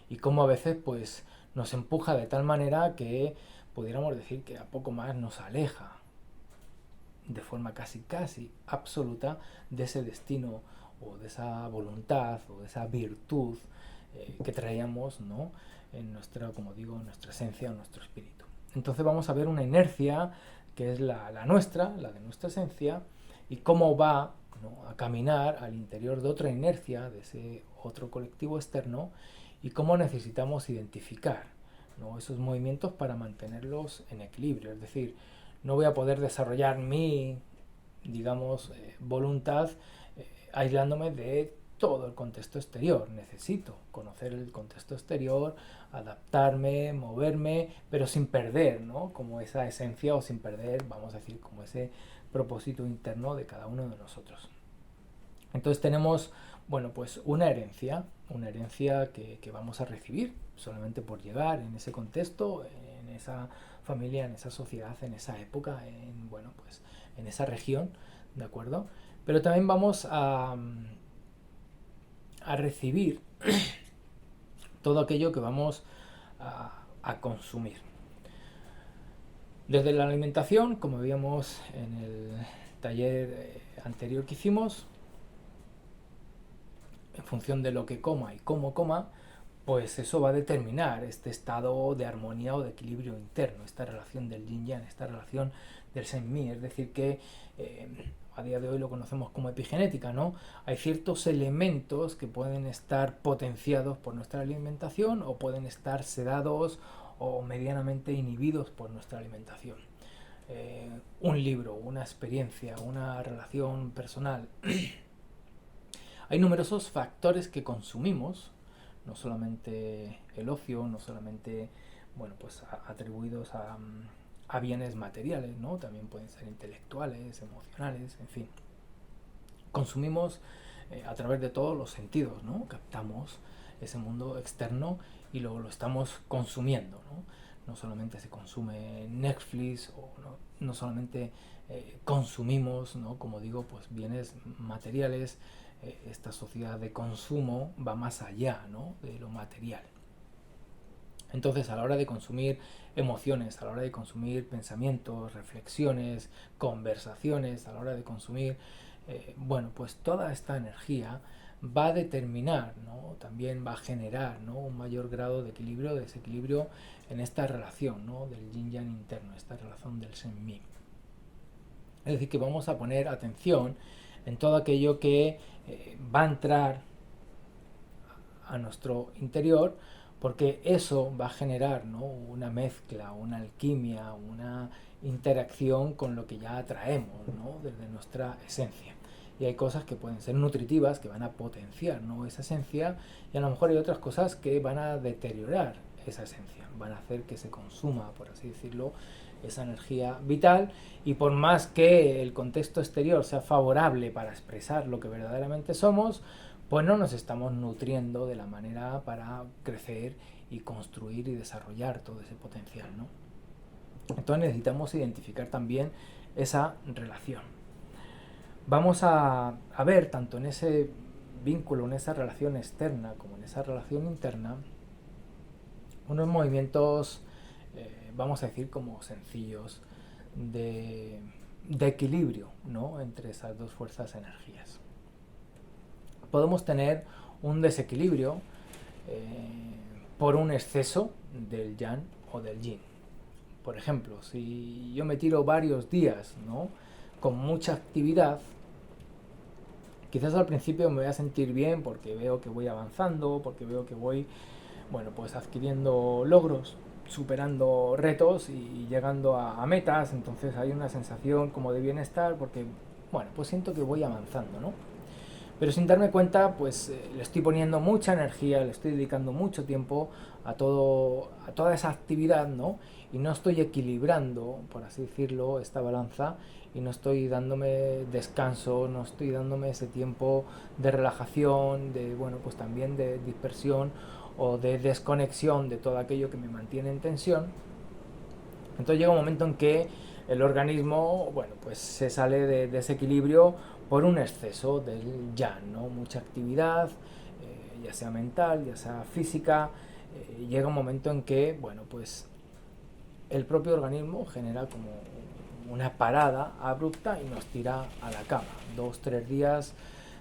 y cómo a veces pues nos empuja de tal manera que pudiéramos decir que a poco más nos aleja de forma casi absoluta de ese destino o de esa voluntad o de esa virtud que traíamos, ¿no?, en nuestra, como digo, en nuestra esencia, en nuestro espíritu. Entonces vamos a ver una inercia que es la nuestra, la de nuestra esencia, y cómo va, ¿no?, a caminar al interior de otra inercia, de ese otro colectivo externo, y cómo necesitamos identificar, ¿no?, esos movimientos para mantenerlos en equilibrio. Es decir, no voy a poder desarrollar mi, digamos, voluntad aislándome de todo el contexto exterior. Necesito conocer el contexto exterior, adaptarme, moverme, pero sin perder, ¿no?, como esa esencia, o sin perder, vamos a decir, como ese propósito interno de cada uno de nosotros. Entonces tenemos, bueno, pues una herencia que vamos a recibir solamente por llegar en ese contexto, en esa familia, en esa sociedad, en esa época, bueno, pues en esa región, ¿de acuerdo? Pero también vamos a recibir todo aquello que vamos a consumir. Desde la alimentación, como veíamos en el taller anterior que hicimos, en función de lo que coma y cómo coma, pues eso va a determinar este estado de armonía o de equilibrio interno, esta relación del yin-yang, esta relación del shen-mi. Es decir, que a día de hoy lo conocemos como epigenética, ¿no? Hay ciertos elementos que pueden estar potenciados por nuestra alimentación o pueden estar sedados o medianamente inhibidos por nuestra alimentación. Un libro, una experiencia, una relación personal. Hay numerosos factores que consumimos, no solamente el ocio, no solamente, bueno, pues atribuidos a bienes materiales, ¿no? También pueden ser intelectuales, emocionales, en fin. Consumimos a través de todos los sentidos, ¿no? Captamos ese mundo externo y luego lo estamos consumiendo, ¿no? No solamente se consume Netflix o no solamente consumimos, ¿no?, como digo, pues bienes materiales. Esta sociedad de consumo va más allá, ¿no?, de lo material. Entonces, a la hora de consumir emociones, a la hora de consumir pensamientos, reflexiones, conversaciones, a la hora de consumir, bueno, pues toda esta energía va a determinar, ¿no? También va a generar, ¿no? Un mayor grado de equilibrio, de desequilibrio en esta relación, ¿no? Del yin yang interno, esta relación del Shen Mi. Es decir, que vamos a poner atención en todo aquello que va a entrar a nuestro interior, porque eso va a generar, ¿no? Una mezcla, una alquimia, una interacción con lo que ya atraemos, ¿no? Desde nuestra esencia. Y hay cosas que pueden ser nutritivas, que van a potenciar, ¿no? Esa esencia, y a lo mejor hay otras cosas que van a deteriorar esa esencia, van a hacer que se consuma, por así decirlo, esa energía vital, y por más que el contexto exterior sea favorable para expresar lo que verdaderamente somos, pues no nos estamos nutriendo de la manera para crecer y construir y desarrollar todo ese potencial, ¿no? Entonces necesitamos identificar también esa relación. Vamos a ver tanto en ese vínculo, en esa relación externa como en esa relación interna, unos movimientos, vamos a decir, como sencillos de equilibrio, ¿no? Entre esas dos fuerzas energías. Podemos tener un desequilibrio por un exceso del yang o del yin. Por ejemplo, si yo me tiro varios días, ¿no? Con mucha actividad, quizás al principio me voy a sentir bien porque veo que voy avanzando, porque veo que voy, bueno, pues adquiriendo logros, superando retos y llegando a metas. Entonces hay una sensación como de bienestar porque, bueno, pues siento que voy avanzando, ¿no? Pero sin darme cuenta, pues le estoy poniendo mucha energía, le estoy dedicando mucho tiempo a toda esa actividad, ¿no? Y no estoy equilibrando, por así decirlo, esta balanza, y no estoy dándome descanso, no estoy dándome ese tiempo de relajación, de, bueno, pues también de dispersión o de desconexión de todo aquello que me mantiene en tensión. Entonces llega un momento en que el organismo, bueno, pues se sale de ese equilibrio por un exceso del yang, ¿no? Mucha actividad, ya sea mental, ya sea física, llega un momento en que, bueno, pues el propio organismo genera como una parada abrupta y nos tira a la cama. 2, 3 días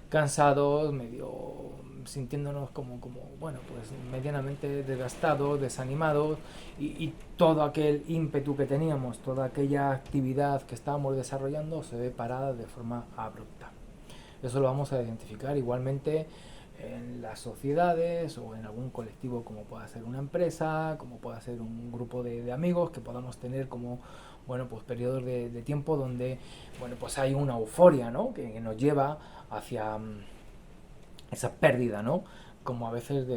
cansados, medio sintiéndonos como bueno, pues medianamente desgastados, desanimados, y todo aquel ímpetu que teníamos, toda aquella actividad que estábamos desarrollando se ve parada de forma abrupta. Eso lo vamos a identificar igualmente en las sociedades o en algún colectivo, como pueda ser una empresa, como pueda ser un grupo de amigos, que podamos tener como, bueno, pues periodos de tiempo donde, bueno, pues hay una euforia, ¿no? Que nos lleva hacia esa pérdida, ¿no? Como a veces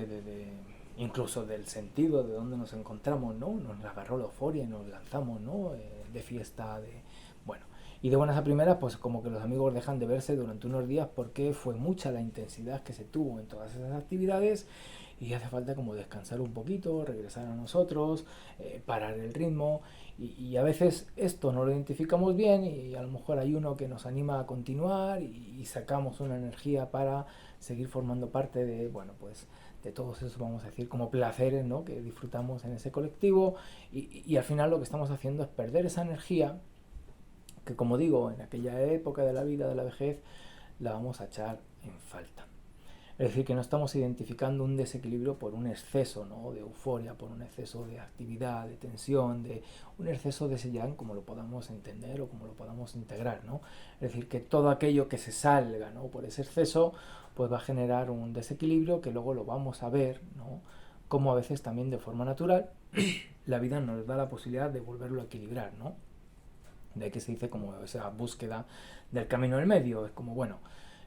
incluso del sentido de donde nos encontramos, ¿no? Nos agarró la euforia y nos lanzamos, ¿no? De fiesta, bueno. Y de buenas a primeras, pues como que los amigos dejan de verse durante unos días porque fue mucha la intensidad que se tuvo en todas esas actividades, y hace falta como descansar un poquito, regresar a nosotros, parar el ritmo, y a veces esto no lo identificamos bien, y a lo mejor hay uno que nos anima a continuar, y sacamos una energía para seguir formando parte de, bueno, pues de todos esos, vamos a decir, como placeres, ¿no? Que disfrutamos en ese colectivo, y al final lo que estamos haciendo es perder esa energía que, como digo, en aquella época de la vida, de la vejez, la vamos a echar en falta. Es decir, que no estamos identificando un desequilibrio por un exceso, ¿no? De euforia, por un exceso de actividad, de tensión, de un exceso de ese yang, como lo podamos entender o como lo podamos integrar, ¿no? Es decir, que todo aquello que se salga, ¿no? Por ese exceso, pues va a generar un desequilibrio que luego lo vamos a ver, ¿no? Como a veces también de forma natural la vida nos da la posibilidad de volverlo a equilibrar, ¿no? De ahí que se dice como esa búsqueda del camino del medio. Es como, bueno,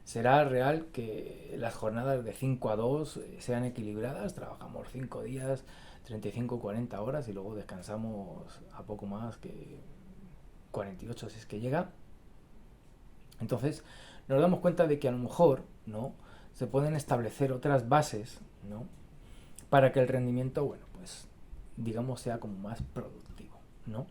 será real que las jornadas de 5 a 2 sean equilibradas, trabajamos 5 días, 35, 40 horas, y luego descansamos a poco más que 48 si es que llega. Entonces nos damos cuenta de que a lo mejor, ¿no? Se pueden establecer otras bases, ¿no? Para que el rendimiento, bueno, pues digamos sea como más productivo, ¿no?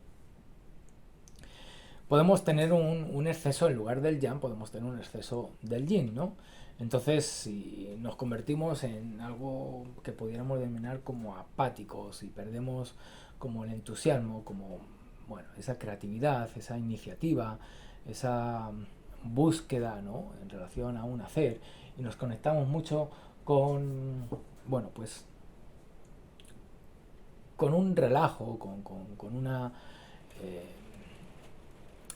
podemos tener un exceso, en lugar del yang, podemos tener un exceso del yin, ¿no? Entonces, si nos convertimos en algo que pudiéramos denominar como apáticos y perdemos como el entusiasmo, como, bueno, esa creatividad, esa iniciativa, esa búsqueda, ¿no? En relación a un hacer, y nos conectamos mucho con, bueno, pues con un relajo, con una eh,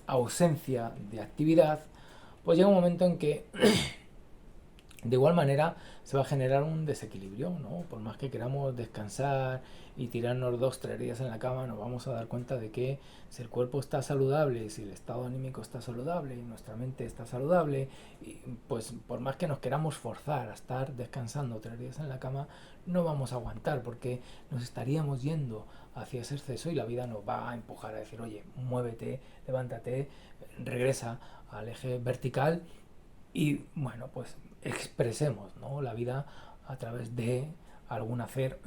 ausencia de actividad, pues llega un momento en que de igual manera se va a generar un desequilibrio, ¿no? Por más que queramos descansar y tirarnos 2, 3 días en la cama, nos vamos a dar cuenta de que si el cuerpo está saludable, si el estado anímico está saludable y nuestra mente está saludable, pues por más que nos queramos forzar a estar descansando 3 días en la cama, no vamos a aguantar porque nos estaríamos yendo hacia ese exceso y la vida nos va a empujar a decir, oye, muévete, levántate, regresa al eje vertical y bueno, pues expresemos, ¿no? La vida a través de algún hacer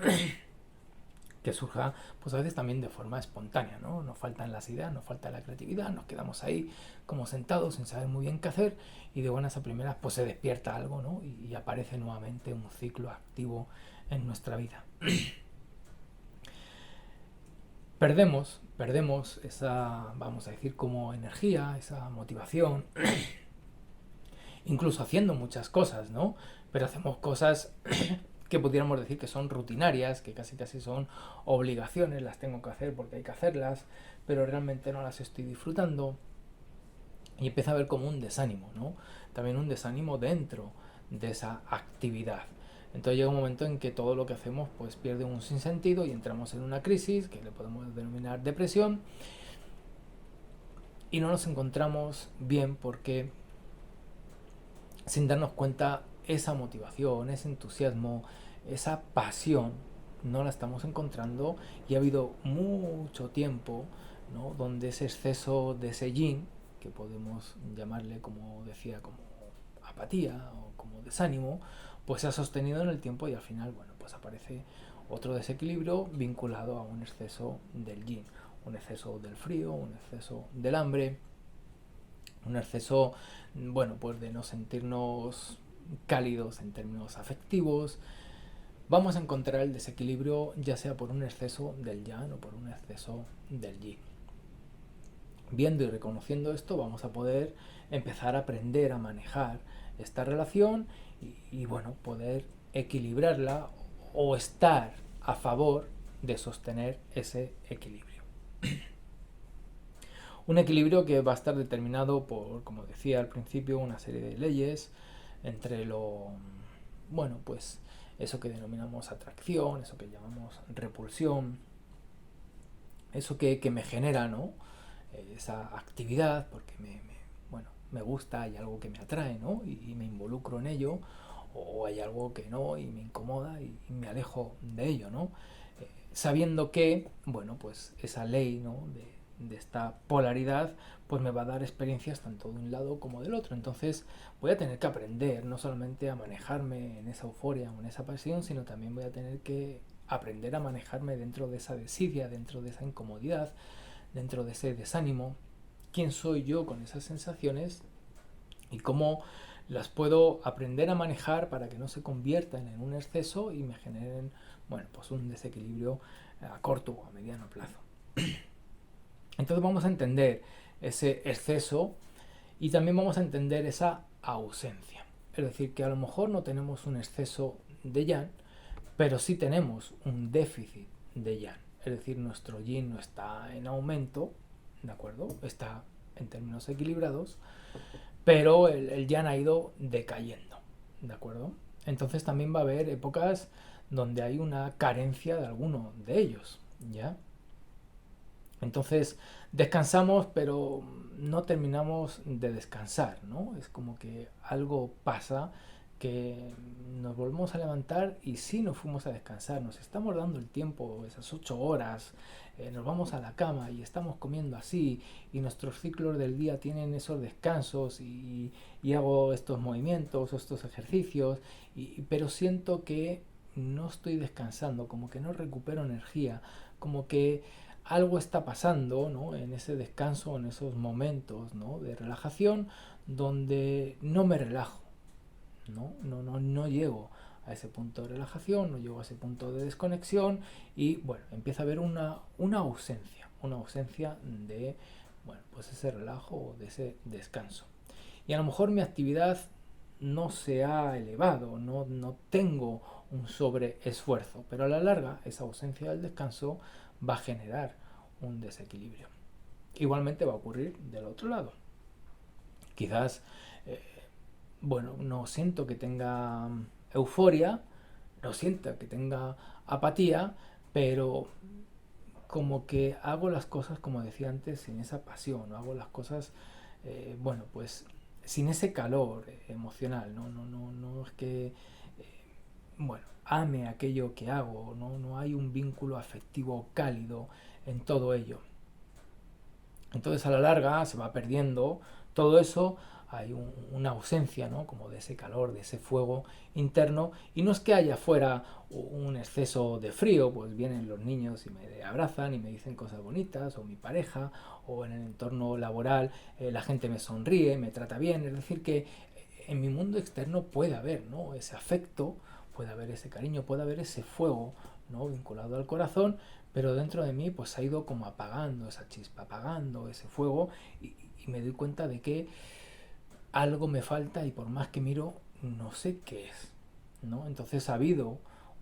que surja, pues a veces también de forma espontánea, ¿no? Nos faltan las ideas, nos falta la creatividad, nos quedamos ahí como sentados sin saber muy bien qué hacer y de buenas a primeras pues se despierta algo, ¿no? Y aparece nuevamente un ciclo activo en nuestra vida. Perdemos esa, vamos a decir, como energía, esa motivación, incluso haciendo muchas cosas, ¿no? Pero hacemos cosas que pudiéramos decir que son rutinarias, que casi casi son obligaciones, las tengo que hacer porque hay que hacerlas, pero realmente no las estoy disfrutando y empieza a haber como un desánimo, ¿no? También un desánimo dentro de esa actividad. Entonces llega un momento en que todo lo que hacemos pues pierde un sinsentido y entramos en una crisis que le podemos denominar depresión y no nos encontramos bien porque sin darnos cuenta esa motivación, ese entusiasmo, esa pasión no la estamos encontrando y ha habido mucho tiempo, ¿no? Donde ese exceso de ese yin, que podemos llamarle como decía, como apatía o como desánimo, pues se ha sostenido en el tiempo y al final, bueno, pues aparece otro desequilibrio vinculado a un exceso del yin, un exceso del frío, un exceso del hambre, un exceso, bueno, pues de no sentirnos cálidos en términos afectivos. Vamos a encontrar el desequilibrio ya sea por un exceso del yang o por un exceso del yin. Viendo y reconociendo esto vamos a poder empezar a aprender a manejar esta relación y bueno, poder equilibrarla o estar a favor de sostener ese equilibrio. Un equilibrio que va a estar determinado por, como decía al principio, una serie de leyes entre lo, bueno, pues eso que denominamos atracción, eso que llamamos repulsión, eso que me genera, ¿no? Esa actividad, porque bueno, me gusta, hay algo que me atrae, ¿no? Y me involucro en ello, o hay algo que no y me incomoda y me alejo de ello, ¿no? Sabiendo que, bueno, pues esa ley, ¿no? De esta polaridad, pues me va a dar experiencias tanto de un lado como del otro. Entonces voy a tener que aprender no solamente a manejarme en esa euforia o en esa pasión, sino también voy a tener que aprender a manejarme dentro de esa desidia, dentro de esa incomodidad, dentro de ese desánimo. ¿Quién soy yo con esas sensaciones? Y cómo las puedo aprender a manejar para que no se conviertan en un exceso y me generen, bueno, pues un desequilibrio a corto o a mediano plazo. Entonces vamos a entender ese exceso y también vamos a entender esa ausencia. Es decir, que a lo mejor no tenemos un exceso de yang, pero sí tenemos un déficit de yang. Es decir, nuestro yin no está en aumento, ¿de acuerdo? Está en términos equilibrados, pero el yang ha ido decayendo, ¿de acuerdo? Entonces también va a haber épocas donde hay una carencia de alguno de ellos, ¿ya? Entonces descansamos, pero no terminamos de descansar, ¿no? Es como que algo pasa que nos volvemos a levantar y sí nos fuimos a descansar, nos estamos dando el tiempo, esas 8 horas, nos vamos a la cama y estamos comiendo así y nuestros ciclos del día tienen esos descansos y hago estos movimientos o estos ejercicios, pero siento que no estoy descansando, como que no recupero energía, como que algo está pasando, ¿no? En ese descanso, en esos momentos, ¿no? De relajación donde no me relajo, ¿no? No llego a ese punto de relajación, no llego a ese punto de desconexión y bueno, empieza a haber una ausencia de, bueno, pues ese relajo, de ese descanso. Y a lo mejor mi actividad no se ha elevado, no tengo un sobreesfuerzo, pero a la larga esa ausencia del descanso va a generar un desequilibrio. Igualmente va a ocurrir del otro lado. Quizás, eh, bueno, no siento que tenga euforia, no siento que tenga apatía, pero como que hago las cosas, como decía antes, sin esa pasión, ¿no? Hago las cosas, bueno, pues sin ese calor emocional, no es que, bueno, ame aquello que hago, no hay un vínculo afectivo cálido en todo ello. Entonces a la larga se va perdiendo todo eso, hay una ausencia, ¿no? Como de ese calor, de ese fuego interno, y no es que haya fuera un exceso de frío, pues vienen los niños y me abrazan y me dicen cosas bonitas, o mi pareja, o en el entorno laboral la gente me sonríe, me trata bien, es decir que en mi mundo externo puede haber, ¿no? Ese afecto, puede haber ese cariño, puede haber ese fuego, ¿no? Vinculado al corazón, pero dentro de mí pues ha ido como apagando esa chispa, apagando ese fuego y me doy cuenta de que algo me falta y por más que miro no sé qué es, ¿no? Entonces ha habido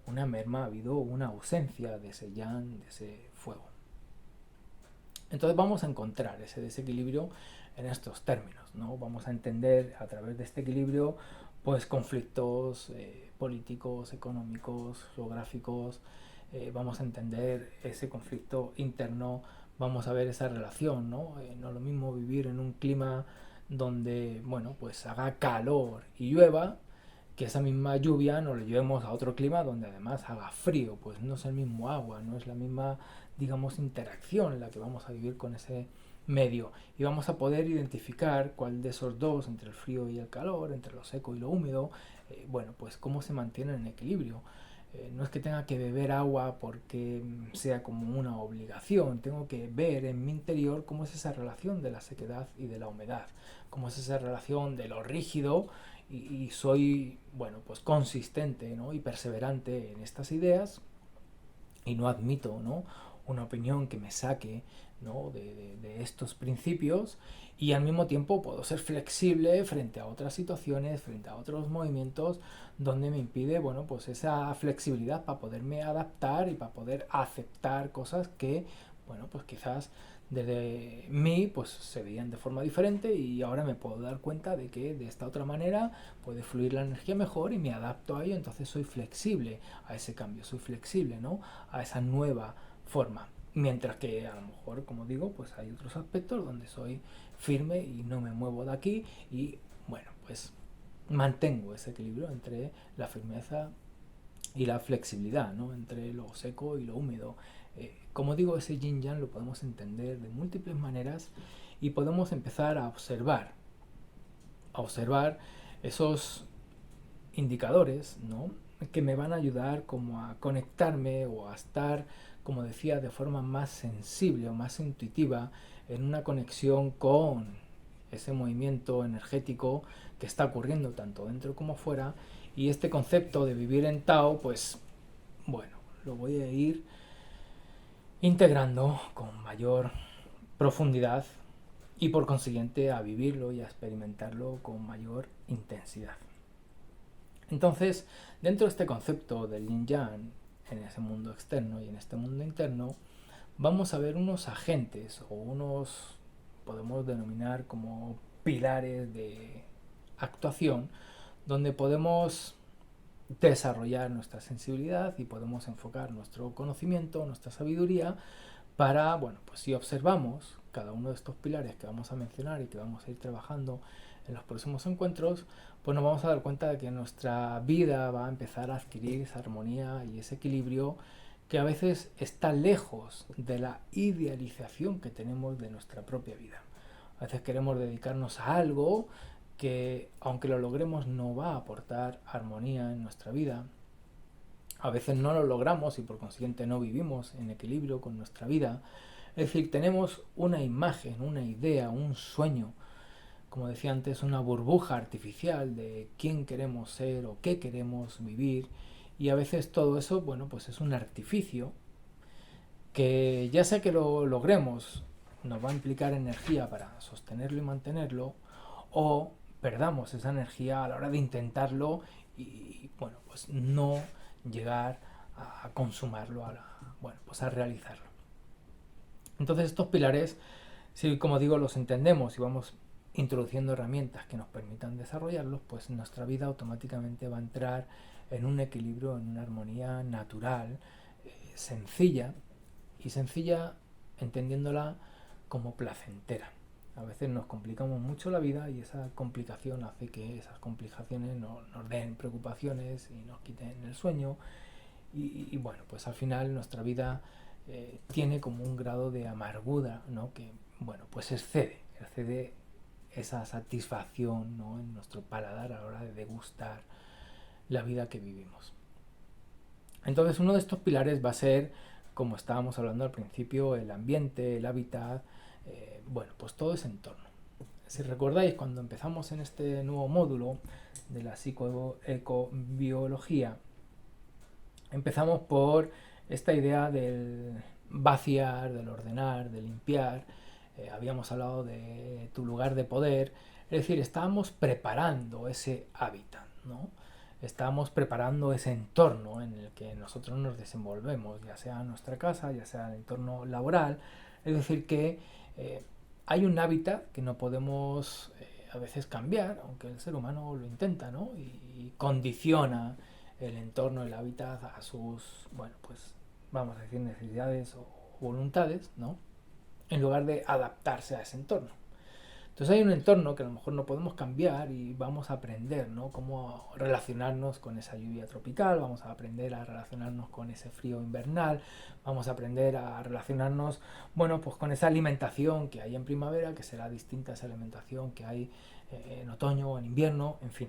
una merma, ha habido una ausencia de ese yang, de ese fuego. Entonces vamos a encontrar ese desequilibrio en estos términos, ¿no? Vamos a entender a través de este equilibrio pues conflictos políticos, económicos, geográficos, vamos a entender ese conflicto interno, vamos a ver esa relación, ¿no? No es lo mismo vivir en un clima donde, bueno, pues haga calor y llueva, que esa misma lluvia nos la llevemos a otro clima donde además haga frío, pues no es el mismo agua, no es la misma, digamos, interacción la que vamos a vivir con ese medio y vamos a poder identificar cuál de esos dos, entre el frío y el calor, entre lo seco y lo húmedo, bueno, pues cómo se mantienen en equilibrio. No es que tenga que beber agua porque sea como una obligación, tengo que ver en mi interior cómo es esa relación de la sequedad y de la humedad, cómo es esa relación de lo rígido y soy, bueno, pues consistente, ¿no? Y perseverante en estas ideas y no admito, ¿no? Una opinión que me saque, ¿no? de estos principios y al mismo tiempo puedo ser flexible frente a otras situaciones, frente a otros movimientos donde me impide, bueno, pues esa flexibilidad para poderme adaptar y para poder aceptar cosas que, bueno, pues quizás desde mí pues se veían de forma diferente y ahora me puedo dar cuenta de que de esta otra manera puede fluir la energía mejor y me adapto a ello, entonces soy flexible a ese cambio, soy flexible, ¿no? A esa nueva forma. Mientras que a lo mejor, como digo, pues hay otros aspectos donde soy firme y no me muevo de aquí y bueno, pues mantengo ese equilibrio entre la firmeza y la flexibilidad, ¿no? Entre lo seco y lo húmedo. Como digo, ese yin yang lo podemos entender de múltiples maneras y podemos empezar a observar esos indicadores, ¿no? Que me van a ayudar como a conectarme o a estar, como decía, de forma más sensible o más intuitiva en una conexión con ese movimiento energético que está ocurriendo tanto dentro como fuera y este concepto de vivir en Tao, pues bueno, lo voy a ir integrando con mayor profundidad y por consiguiente a vivirlo y a experimentarlo con mayor intensidad. Entonces, dentro de este concepto del yin yang, en ese mundo externo y en este mundo interno, vamos a ver unos agentes o unos, podemos denominar como pilares de actuación, donde podemos desarrollar nuestra sensibilidad y podemos enfocar nuestro conocimiento, nuestra sabiduría para, bueno, pues si observamos cada uno de estos pilares que vamos a mencionar y que vamos a ir trabajando en los próximos encuentros, pues nos vamos a dar cuenta de que nuestra vida va a empezar a adquirir esa armonía y ese equilibrio que a veces está lejos de la idealización que tenemos de nuestra propia vida. A veces queremos dedicarnos a algo que, aunque lo logremos, no va a aportar armonía en nuestra vida. A veces no lo logramos y por consiguiente no vivimos en equilibrio con nuestra vida. Es decir, tenemos una imagen, una idea, un sueño, como decía antes, una burbuja artificial de quién queremos ser o qué queremos vivir. Y a veces todo eso, bueno, pues es un artificio que ya sea que lo logremos, nos va a implicar energía para sostenerlo y mantenerlo, o perdamos esa energía a la hora de intentarlo y bueno, pues no llegar a consumarlo, bueno, pues a realizarlo. Entonces estos pilares, si como digo los entendemos y vamos introduciendo herramientas que nos permitan desarrollarlos, pues nuestra vida automáticamente va a entrar en un equilibrio, en una armonía natural, sencilla, y sencilla entendiéndola como placentera. A veces nos complicamos mucho la vida y esa complicación hace que esas complicaciones nos den preocupaciones y nos quiten el sueño y bueno, pues al final nuestra vida tiene como un grado de amargura, ¿no? Que bueno, pues excede esa satisfacción, ¿no? En nuestro paladar a la hora de degustar la vida que vivimos. Entonces uno de estos pilares va a ser, como estábamos hablando al principio, el ambiente, el hábitat, bueno, pues todo ese entorno. Si recordáis, cuando empezamos en este nuevo módulo de la psicoecobiología, empezamos por esta idea del vaciar, del ordenar, de limpiar. Habíamos hablado de tu lugar de poder. Es decir, estábamos preparando ese hábitat, ¿no? Estábamos preparando ese entorno en el que nosotros nos desenvolvemos, ya sea nuestra casa, ya sea el entorno laboral. Es decir, que hay un hábitat que no podemos a veces cambiar, aunque el ser humano lo intenta, ¿no? Y condiciona el entorno, el hábitat a sus, bueno, pues vamos a decir necesidades o voluntades, ¿no? En lugar de adaptarse a ese entorno. Entonces hay un entorno que a lo mejor no podemos cambiar y vamos a aprender, ¿no? Cómo relacionarnos con esa lluvia tropical, vamos a aprender a relacionarnos con ese frío invernal, vamos a aprender a relacionarnos, bueno, pues con esa alimentación que hay en primavera, que será distinta a esa alimentación que hay en otoño o en invierno, en fin.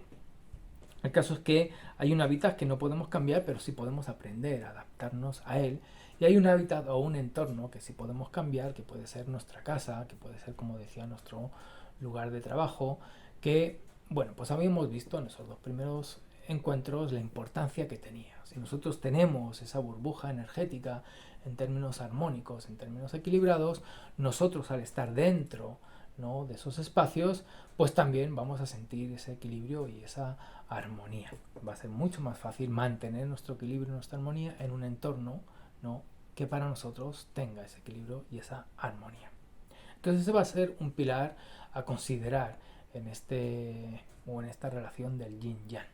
El caso es que hay un hábitat que no podemos cambiar, pero sí podemos aprender a adaptarnos a él. Y hay un hábitat o un entorno que sí podemos cambiar, que puede ser nuestra casa, que puede ser, como decía, nuestro lugar de trabajo, que, bueno, pues habíamos visto en esos dos primeros encuentros la importancia que tenía. Si nosotros tenemos esa burbuja energética en términos armónicos, en términos equilibrados, nosotros al estar dentro, ¿no?, de esos espacios, pues también vamos a sentir ese equilibrio y esa armonía. Va a ser mucho más fácil mantener nuestro equilibrio, nuestra armonía en un entorno, ¿no?, que para nosotros tenga ese equilibrio y esa armonía. Entonces ese va a ser un pilar a considerar en esta relación del yin-yang.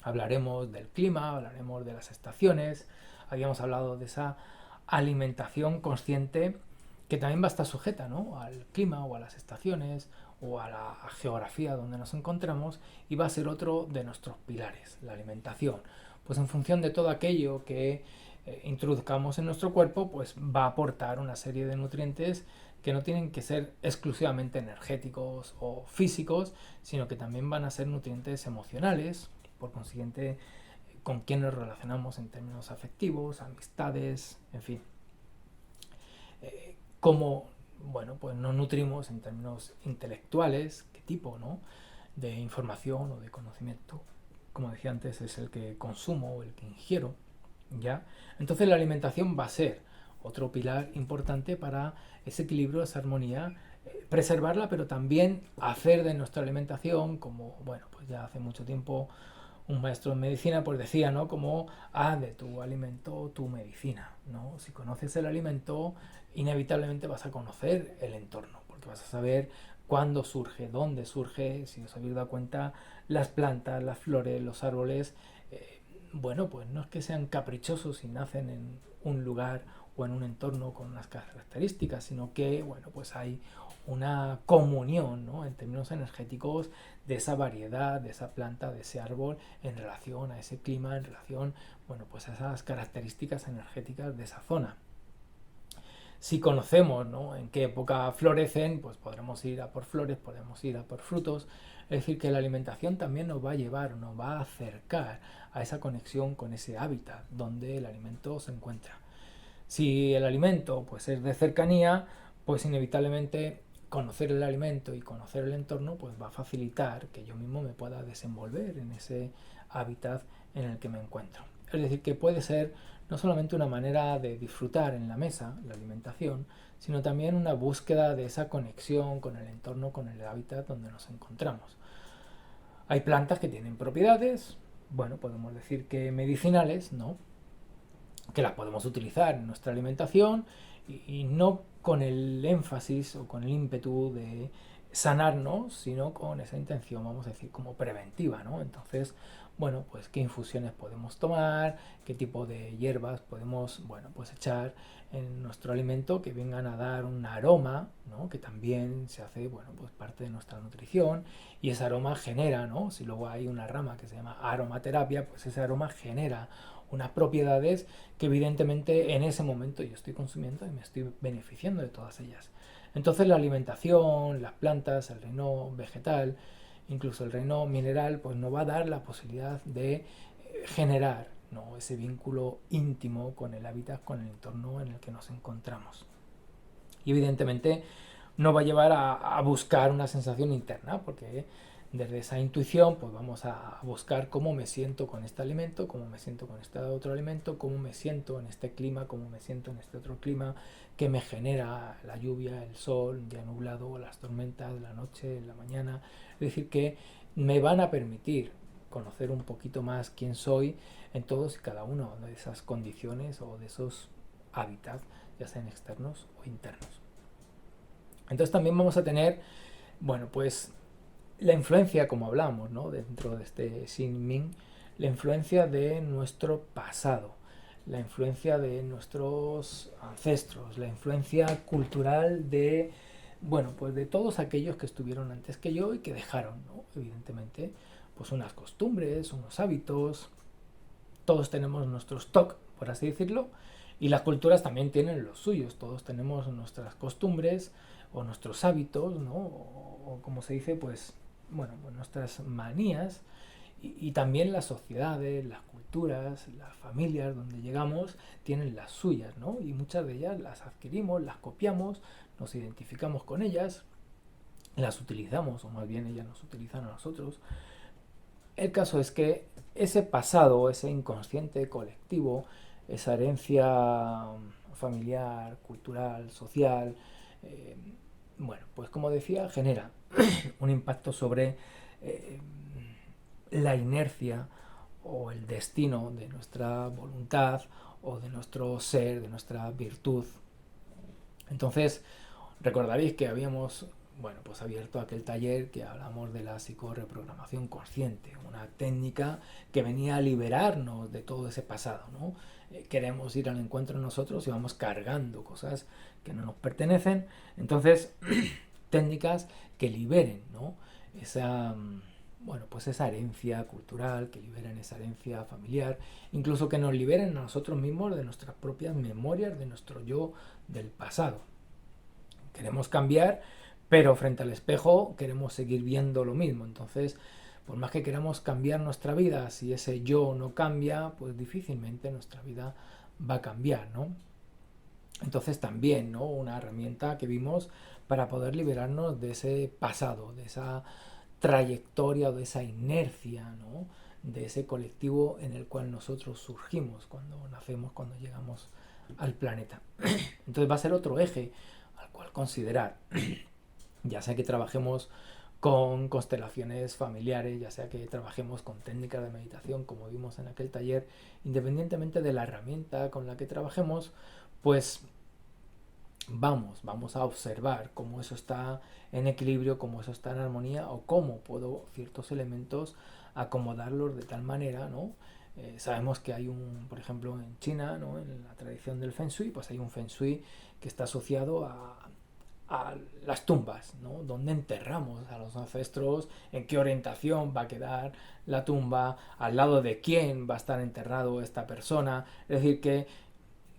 Hablaremos del clima, hablaremos de las estaciones, habíamos hablado de esa alimentación consciente que también va a estar sujeta, ¿no?, al clima o a las estaciones o a la geografía donde nos encontramos, y va a ser otro de nuestros pilares, la alimentación. Pues en función de todo aquello que introduzcamos en nuestro cuerpo, pues va a aportar una serie de nutrientes que no tienen que ser exclusivamente energéticos o físicos, sino que también van a ser nutrientes emocionales, por consiguiente con quién nos relacionamos en términos afectivos, amistades, en fin. Cómo, bueno, pues nos nutrimos en términos intelectuales, qué tipo, ¿no?, de información o de conocimiento, como decía antes, es el que consumo o el que ingiero, ¿ya? Entonces la alimentación va a ser otro pilar importante para ese equilibrio, esa armonía, preservarla, pero también hacer de nuestra alimentación, como, bueno, pues ya hace mucho tiempo un maestro en medicina pues decía, ¿no?, como de tu alimento tu medicina, ¿no? Si conoces el alimento, inevitablemente vas a conocer el entorno, porque vas a saber cuándo surge, dónde surge. Si os habéis dado cuenta, las plantas, las flores, los árboles, bueno, pues no es que sean caprichosos y nacen en un lugar o en un entorno con unas características, sino que, bueno, pues hay una comunión, ¿no?, en términos energéticos de esa variedad, de esa planta, de ese árbol, en relación a ese clima, en relación, bueno, pues a esas características energéticas de esa zona. Si conocemos, ¿no?, en qué época florecen, pues podremos ir a por flores, podemos ir a por frutos. Es decir, que la alimentación también nos va a llevar, nos va a acercar a esa conexión con ese hábitat donde el alimento se encuentra. Si el alimento pues es de cercanía, pues inevitablemente conocer el alimento y conocer el entorno pues va a facilitar que yo mismo me pueda desenvolver en ese hábitat en el que me encuentro. Es decir, que puede ser no solamente una manera de disfrutar en la mesa, la alimentación, sino también una búsqueda de esa conexión con el entorno, con el hábitat donde nos encontramos. Hay plantas que tienen propiedades, bueno, podemos decir que medicinales, ¿no?, que las podemos utilizar en nuestra alimentación y no con el énfasis o con el ímpetu de sanarnos, sino con esa intención, vamos a decir, como preventiva, ¿no? Entonces, bueno, pues qué infusiones podemos tomar, qué tipo de hierbas podemos, bueno, pues echar en nuestro alimento que vengan a dar un aroma, ¿no?, que también se hace, bueno, pues parte de nuestra nutrición, y ese aroma genera, ¿no?, si luego hay una rama que se llama aromaterapia, pues ese aroma genera unas propiedades que evidentemente en ese momento yo estoy consumiendo y me estoy beneficiando de todas ellas. Entonces la alimentación, las plantas, el reino vegetal, incluso el reino mineral, pues nos va a dar la posibilidad de generar, ¿no?, ese vínculo íntimo con el hábitat, con el entorno en el que nos encontramos. Y evidentemente nos va a llevar a buscar una sensación interna, porque desde esa intuición pues vamos a buscar cómo me siento con este alimento, cómo me siento con este otro alimento, cómo me siento en este clima, cómo me siento en este otro clima, qué me genera la lluvia, el sol, un día nublado, las tormentas, la noche, la mañana. Es decir, que me van a permitir conocer un poquito más quién soy en todos y cada una de esas condiciones o de esos hábitats, ya sean externos o internos. Entonces también vamos a tener, bueno, pues la influencia, como hablamos, ¿no?, dentro de este Xin Ming, la influencia de nuestro pasado, la influencia de nuestros ancestros, la influencia cultural de, bueno, pues de todos aquellos que estuvieron antes que yo y que dejaron, ¿no?, evidentemente, pues unas costumbres, unos hábitos. Todos tenemos nuestros TOC, por así decirlo, y las culturas también tienen los suyos. Todos tenemos nuestras costumbres o nuestros hábitos, ¿no?, o como se dice, pues, bueno, pues nuestras manías, y también las sociedades, las culturas, las familias donde llegamos tienen las suyas, ¿no? Y muchas de ellas las adquirimos, las copiamos, nos identificamos con ellas, las utilizamos, o más bien ellas nos utilizan a nosotros. El caso es que ese pasado, ese inconsciente colectivo, esa herencia familiar, cultural, social, eh, bueno, pues como decía, genera un impacto sobre eh, la inercia o el destino de nuestra voluntad o de nuestro ser, de nuestra virtud. Entonces, recordaréis que habíamos, bueno, pues abierto aquel taller que hablamos de la psicoreprogramación consciente, una técnica que venía a liberarnos de todo ese pasado, ¿no? Queremos ir al encuentro de nosotros y vamos cargando cosas que no nos pertenecen. Entonces, técnicas que liberen, ¿no?, esa, bueno, pues esa herencia cultural, que liberen esa herencia familiar, incluso que nos liberen a nosotros mismos de nuestras propias memorias, de nuestro yo del pasado. Queremos cambiar, pero frente al espejo queremos seguir viendo lo mismo. Entonces, por más que queramos cambiar nuestra vida, si ese yo no cambia, pues difícilmente nuestra vida va a cambiar, ¿no? Entonces también, ¿no?, una herramienta que vimos para poder liberarnos de ese pasado, de esa trayectoria o de esa inercia, ¿no?, de ese colectivo en el cual nosotros surgimos cuando nacemos, cuando llegamos al planeta. Entonces va a ser otro eje al cual considerar, ya sea que trabajemos con constelaciones familiares, ya sea que trabajemos con técnicas de meditación como vimos en aquel taller, independientemente de la herramienta con la que trabajemos, pues vamos a observar cómo eso está en equilibrio, cómo eso está en armonía, o cómo puedo ciertos elementos acomodarlos de tal manera, ¿no? Sabemos que hay por ejemplo, en China, ¿no?, en la tradición del Feng Shui, pues hay un Feng Shui que está asociado a las tumbas, ¿no?, donde enterramos a los ancestros, en qué orientación va a quedar la tumba, al lado de quién va a estar enterrado esta persona. Es decir que,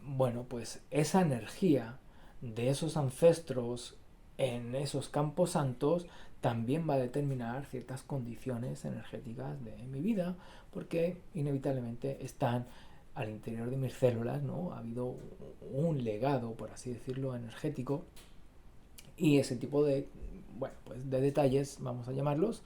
bueno, pues esa energía de esos ancestros en esos campos santos también va a determinar ciertas condiciones energéticas de mi vida, porque inevitablemente están al interior de mis células, ¿no? Ha habido un legado, por así decirlo, energético, y ese tipo de, bueno, pues de detalles, vamos a llamarlos,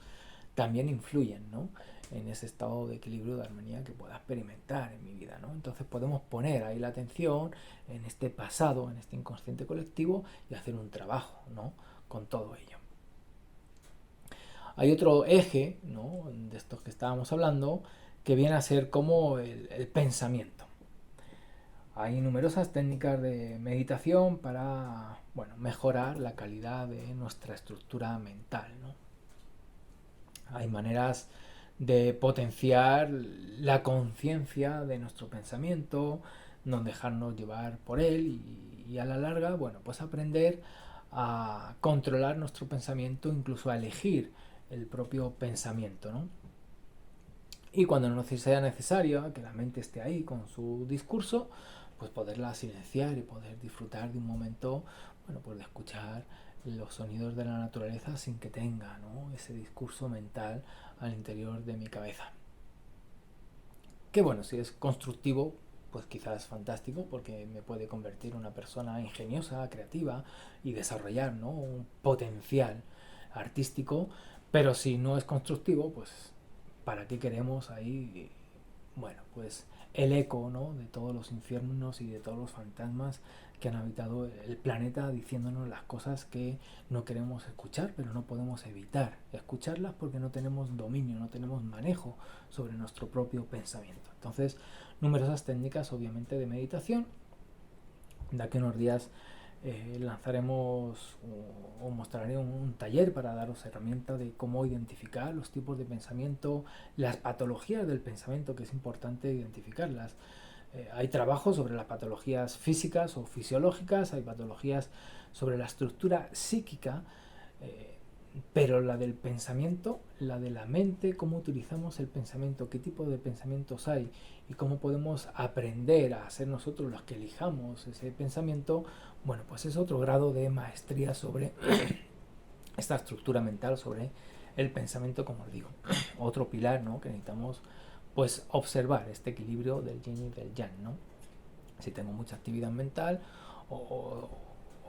también influyen, ¿no? En ese estado de equilibrio, de armonía que pueda experimentar en mi vida, ¿no? Entonces podemos poner ahí la atención en este pasado, en este inconsciente colectivo y hacer un trabajo, ¿no? Con todo ello. Hay otro eje, ¿no? De estos que estábamos hablando, que viene a ser como el pensamiento. Hay numerosas técnicas de meditación para, bueno, mejorar la calidad de nuestra estructura mental, ¿no? Hay maneras de potenciar la conciencia de nuestro pensamiento, no dejarnos llevar por él y a la larga, bueno, pues aprender a controlar nuestro pensamiento, incluso a elegir el propio pensamiento, ¿no? Y cuando no sea necesario que la mente esté ahí con su discurso, pues poderla silenciar y poder disfrutar de un momento, bueno, pues de escuchar los sonidos de la naturaleza sin que tenga, ¿no?, ese discurso mental al interior de mi cabeza. Que bueno, si es constructivo, pues quizás es fantástico porque me puede convertir en una persona ingeniosa, creativa y desarrollar, ¿no?, un potencial artístico, pero si no es constructivo, pues ¿para qué queremos ahí, bueno, pues el eco, ¿no?, de todos los infiernos y de todos los fantasmas que han habitado el planeta diciéndonos las cosas que no queremos escuchar, pero no podemos evitar escucharlas porque no tenemos dominio, no tenemos manejo sobre nuestro propio pensamiento? Entonces, numerosas técnicas obviamente de meditación. De aquí a unos días lanzaremos o mostraré un taller para daros herramientas de cómo identificar los tipos de pensamiento, las patologías del pensamiento, que es importante identificarlas. Hay trabajos sobre las patologías físicas o fisiológicas, hay patologías sobre la estructura psíquica, eh, pero la del pensamiento, la de la mente, cómo utilizamos el pensamiento, qué tipo de pensamientos hay y cómo podemos aprender a ser nosotros los que elijamos ese pensamiento, bueno, pues es otro grado de maestría sobre esta estructura mental, sobre el pensamiento, como os digo. Otro pilar, ¿no?, que necesitamos pues observar este equilibrio del yin y del yang, ¿no? Si tengo mucha actividad mental o,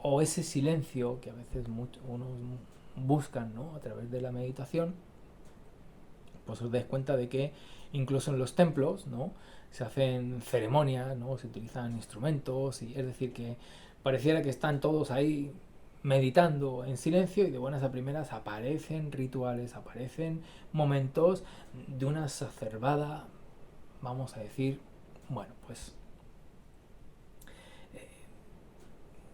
o ese silencio que a veces unos buscan, ¿no?, a través de la meditación, pues os dais cuenta de que incluso en los templos, ¿no?, se hacen ceremonias, ¿no?, se utilizan instrumentos, y es decir, que pareciera que están todos ahí meditando en silencio y de buenas a primeras aparecen rituales, aparecen momentos de una exacerbada, vamos a decir, bueno, pues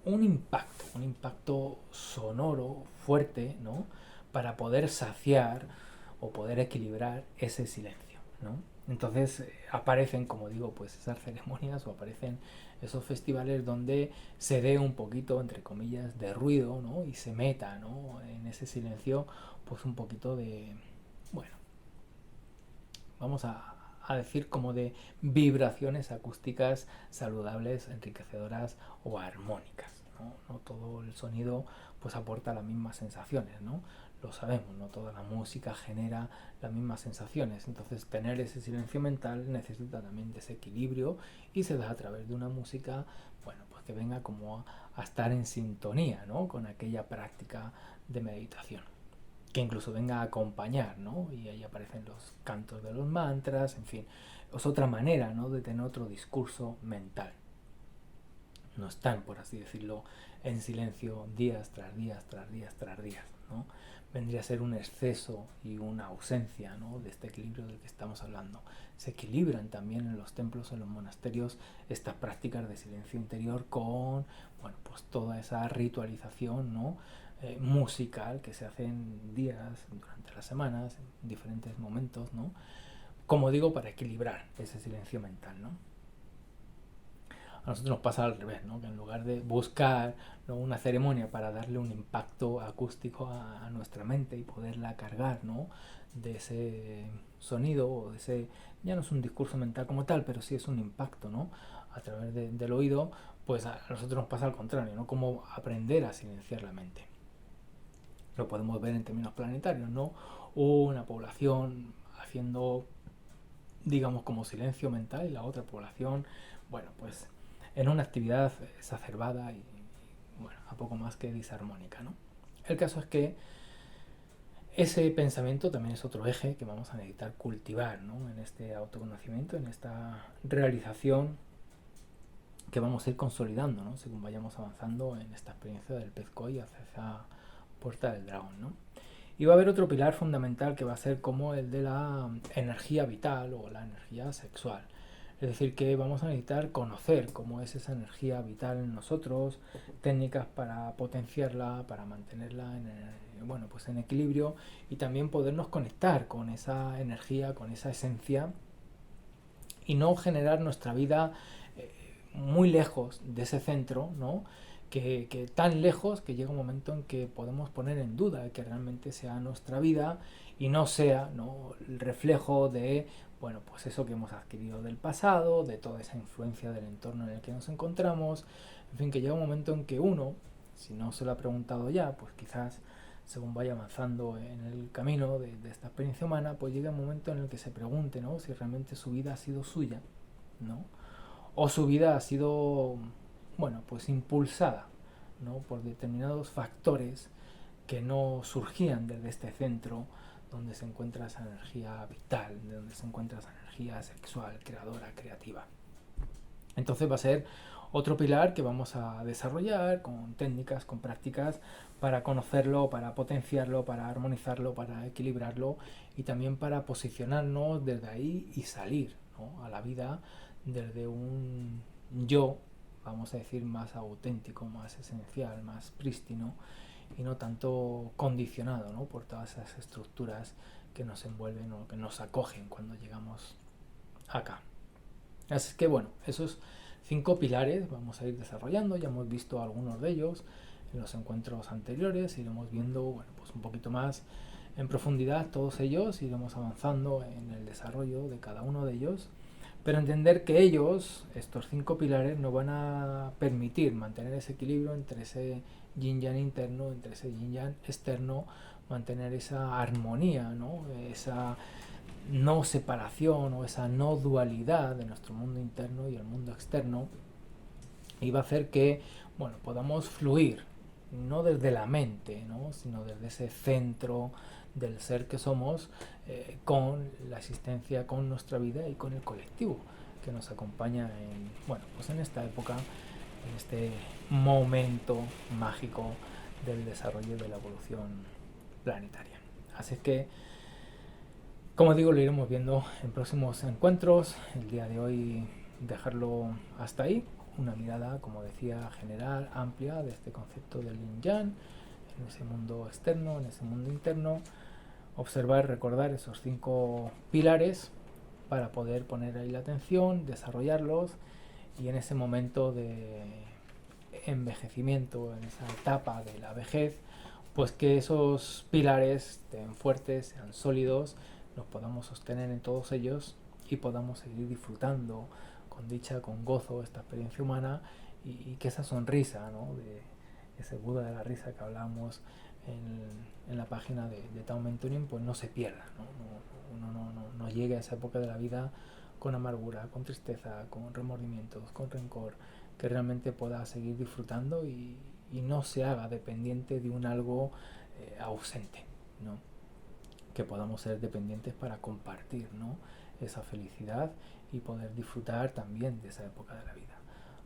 un impacto sonoro fuerte, ¿no?, para poder saciar o poder equilibrar ese silencio, ¿no? Entonces aparecen, como digo, pues esas ceremonias o aparecen esos festivales donde se dé un poquito, entre comillas, de ruido, ¿no?, y se meta, ¿no?, en ese silencio, pues un poquito de, bueno, vamos a decir como de vibraciones acústicas saludables, enriquecedoras o armónicas, ¿no? No todo el sonido pues aporta las mismas sensaciones, ¿no? Lo sabemos, no toda la música genera las mismas sensaciones. Entonces tener ese silencio mental necesita también de ese equilibrio y se da a través de una música, bueno, pues que venga como a estar en sintonía, ¿no?, con aquella práctica de meditación, que incluso venga a acompañar, ¿no? Y ahí aparecen los cantos de los mantras, en fin, es otra manera, ¿no?, de tener otro discurso mental. No están, por así decirlo, en silencio días tras días, tras días, tras días, ¿no? Vendría a ser un exceso y una ausencia, ¿no?, de este equilibrio del que estamos hablando. Se equilibran también en los templos, en los monasterios, estas prácticas de silencio interior con, bueno, pues toda esa ritualización, ¿no?, musical que se hace en días, durante las semanas, en diferentes momentos, ¿no? Como digo, para equilibrar ese silencio mental, ¿no? A nosotros nos pasa al revés, ¿no?, que en lugar de buscar, ¿no?, una ceremonia para darle un impacto acústico a nuestra mente y poderla cargar, ¿no?, de ese sonido o de ese, ya no es un discurso mental como tal, pero sí es un impacto, ¿no?, a través del oído, pues a nosotros nos pasa al contrario, ¿no? Cómo aprender a silenciar la mente. Lo podemos ver en términos planetarios, ¿no? Una población haciendo, digamos, como silencio mental y la otra población, bueno, pues en una actividad exacerbada y, bueno, a poco más que disarmónica, ¿no? El caso es que ese pensamiento también es otro eje que vamos a necesitar cultivar, ¿no? En este autoconocimiento, en esta realización que vamos a ir consolidando, ¿no? Según vayamos avanzando en esta experiencia del pez koi hacia esa puerta del dragón, ¿no? Y va a haber otro pilar fundamental que va a ser como el de la energía vital o la energía sexual. Es decir, que vamos a necesitar conocer cómo es esa energía vital en nosotros, técnicas para potenciarla, para mantenerla bueno, pues en equilibrio y también podernos conectar con esa energía, con esa esencia y no generar nuestra vida muy lejos de ese centro, ¿no? Que tan lejos que llega un momento en que podemos poner en duda que realmente sea nuestra vida y no sea, ¿no?, el reflejo de, bueno, pues eso que hemos adquirido del pasado, de toda esa influencia del entorno en el que nos encontramos, en fin, que llega un momento en que uno, si no se lo ha preguntado ya, pues quizás según vaya avanzando en el camino de esta experiencia humana, pues llega un momento en el que se pregunte, ¿no?, si realmente su vida ha sido suya, ¿no?, o su vida ha sido, bueno, pues impulsada, ¿no?, por determinados factores que no surgían desde este centro donde se encuentra esa energía vital, donde se encuentra esa energía sexual, creadora, creativa. Entonces va a ser otro pilar que vamos a desarrollar con técnicas, con prácticas para conocerlo, para potenciarlo, para armonizarlo, para equilibrarlo y también para posicionarnos desde ahí y salir, ¿no?, a la vida desde un yo, vamos a decir, más auténtico, más esencial, más prístino y no tanto condicionado, ¿no?, por todas esas estructuras que nos envuelven o que nos acogen cuando llegamos acá. Así que bueno, esos 5 pilares vamos a ir desarrollando, ya hemos visto algunos de ellos en los encuentros anteriores, iremos viendo, bueno, pues un poquito más en profundidad todos ellos, iremos avanzando en el desarrollo de cada uno de ellos, pero entender que ellos, estos 5 pilares, nos van a permitir mantener ese equilibrio entre ese yin yang interno, entre ese yin yang externo, mantener esa armonía, ¿no?, esa no separación o esa no dualidad de nuestro mundo interno y el mundo externo, y va a hacer que, bueno, podamos fluir no desde la mente, ¿no?, sino desde ese centro del ser que somos, con la existencia, con nuestra vida y con el colectivo que nos acompaña en, bueno, pues en esta época, en este momento mágico del desarrollo de la evolución planetaria. Así es que, como digo, lo iremos viendo en próximos encuentros. El día de hoy dejarlo hasta ahí. Una mirada, como decía, general, amplia de este concepto del yin yang, en ese mundo externo, en ese mundo interno. Observar, recordar esos 5 pilares para poder poner ahí la atención, desarrollarlos y en ese momento de envejecimiento, en esa etapa de la vejez, pues que esos pilares estén fuertes, sean sólidos, nos podamos sostener en todos ellos y podamos seguir disfrutando con dicha, con gozo esta experiencia humana y que esa sonrisa, ¿no?, de ese Buda de la risa que hablábamos en la página de Tao Mentoring, pues no se pierda, ¿no? Uno no llegue a esa época de la vida con amargura, con tristeza, con remordimientos, con rencor, que realmente pueda seguir disfrutando y no se haga dependiente de un algo ausente, ¿no?, que podamos ser dependientes para compartir, ¿no?, esa felicidad y poder disfrutar también de esa época de la vida.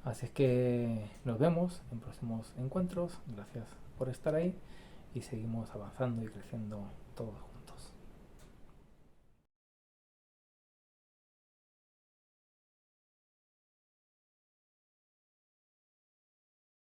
Así es que nos vemos en próximos encuentros. Gracias por estar ahí y seguimos avanzando y creciendo todos juntos.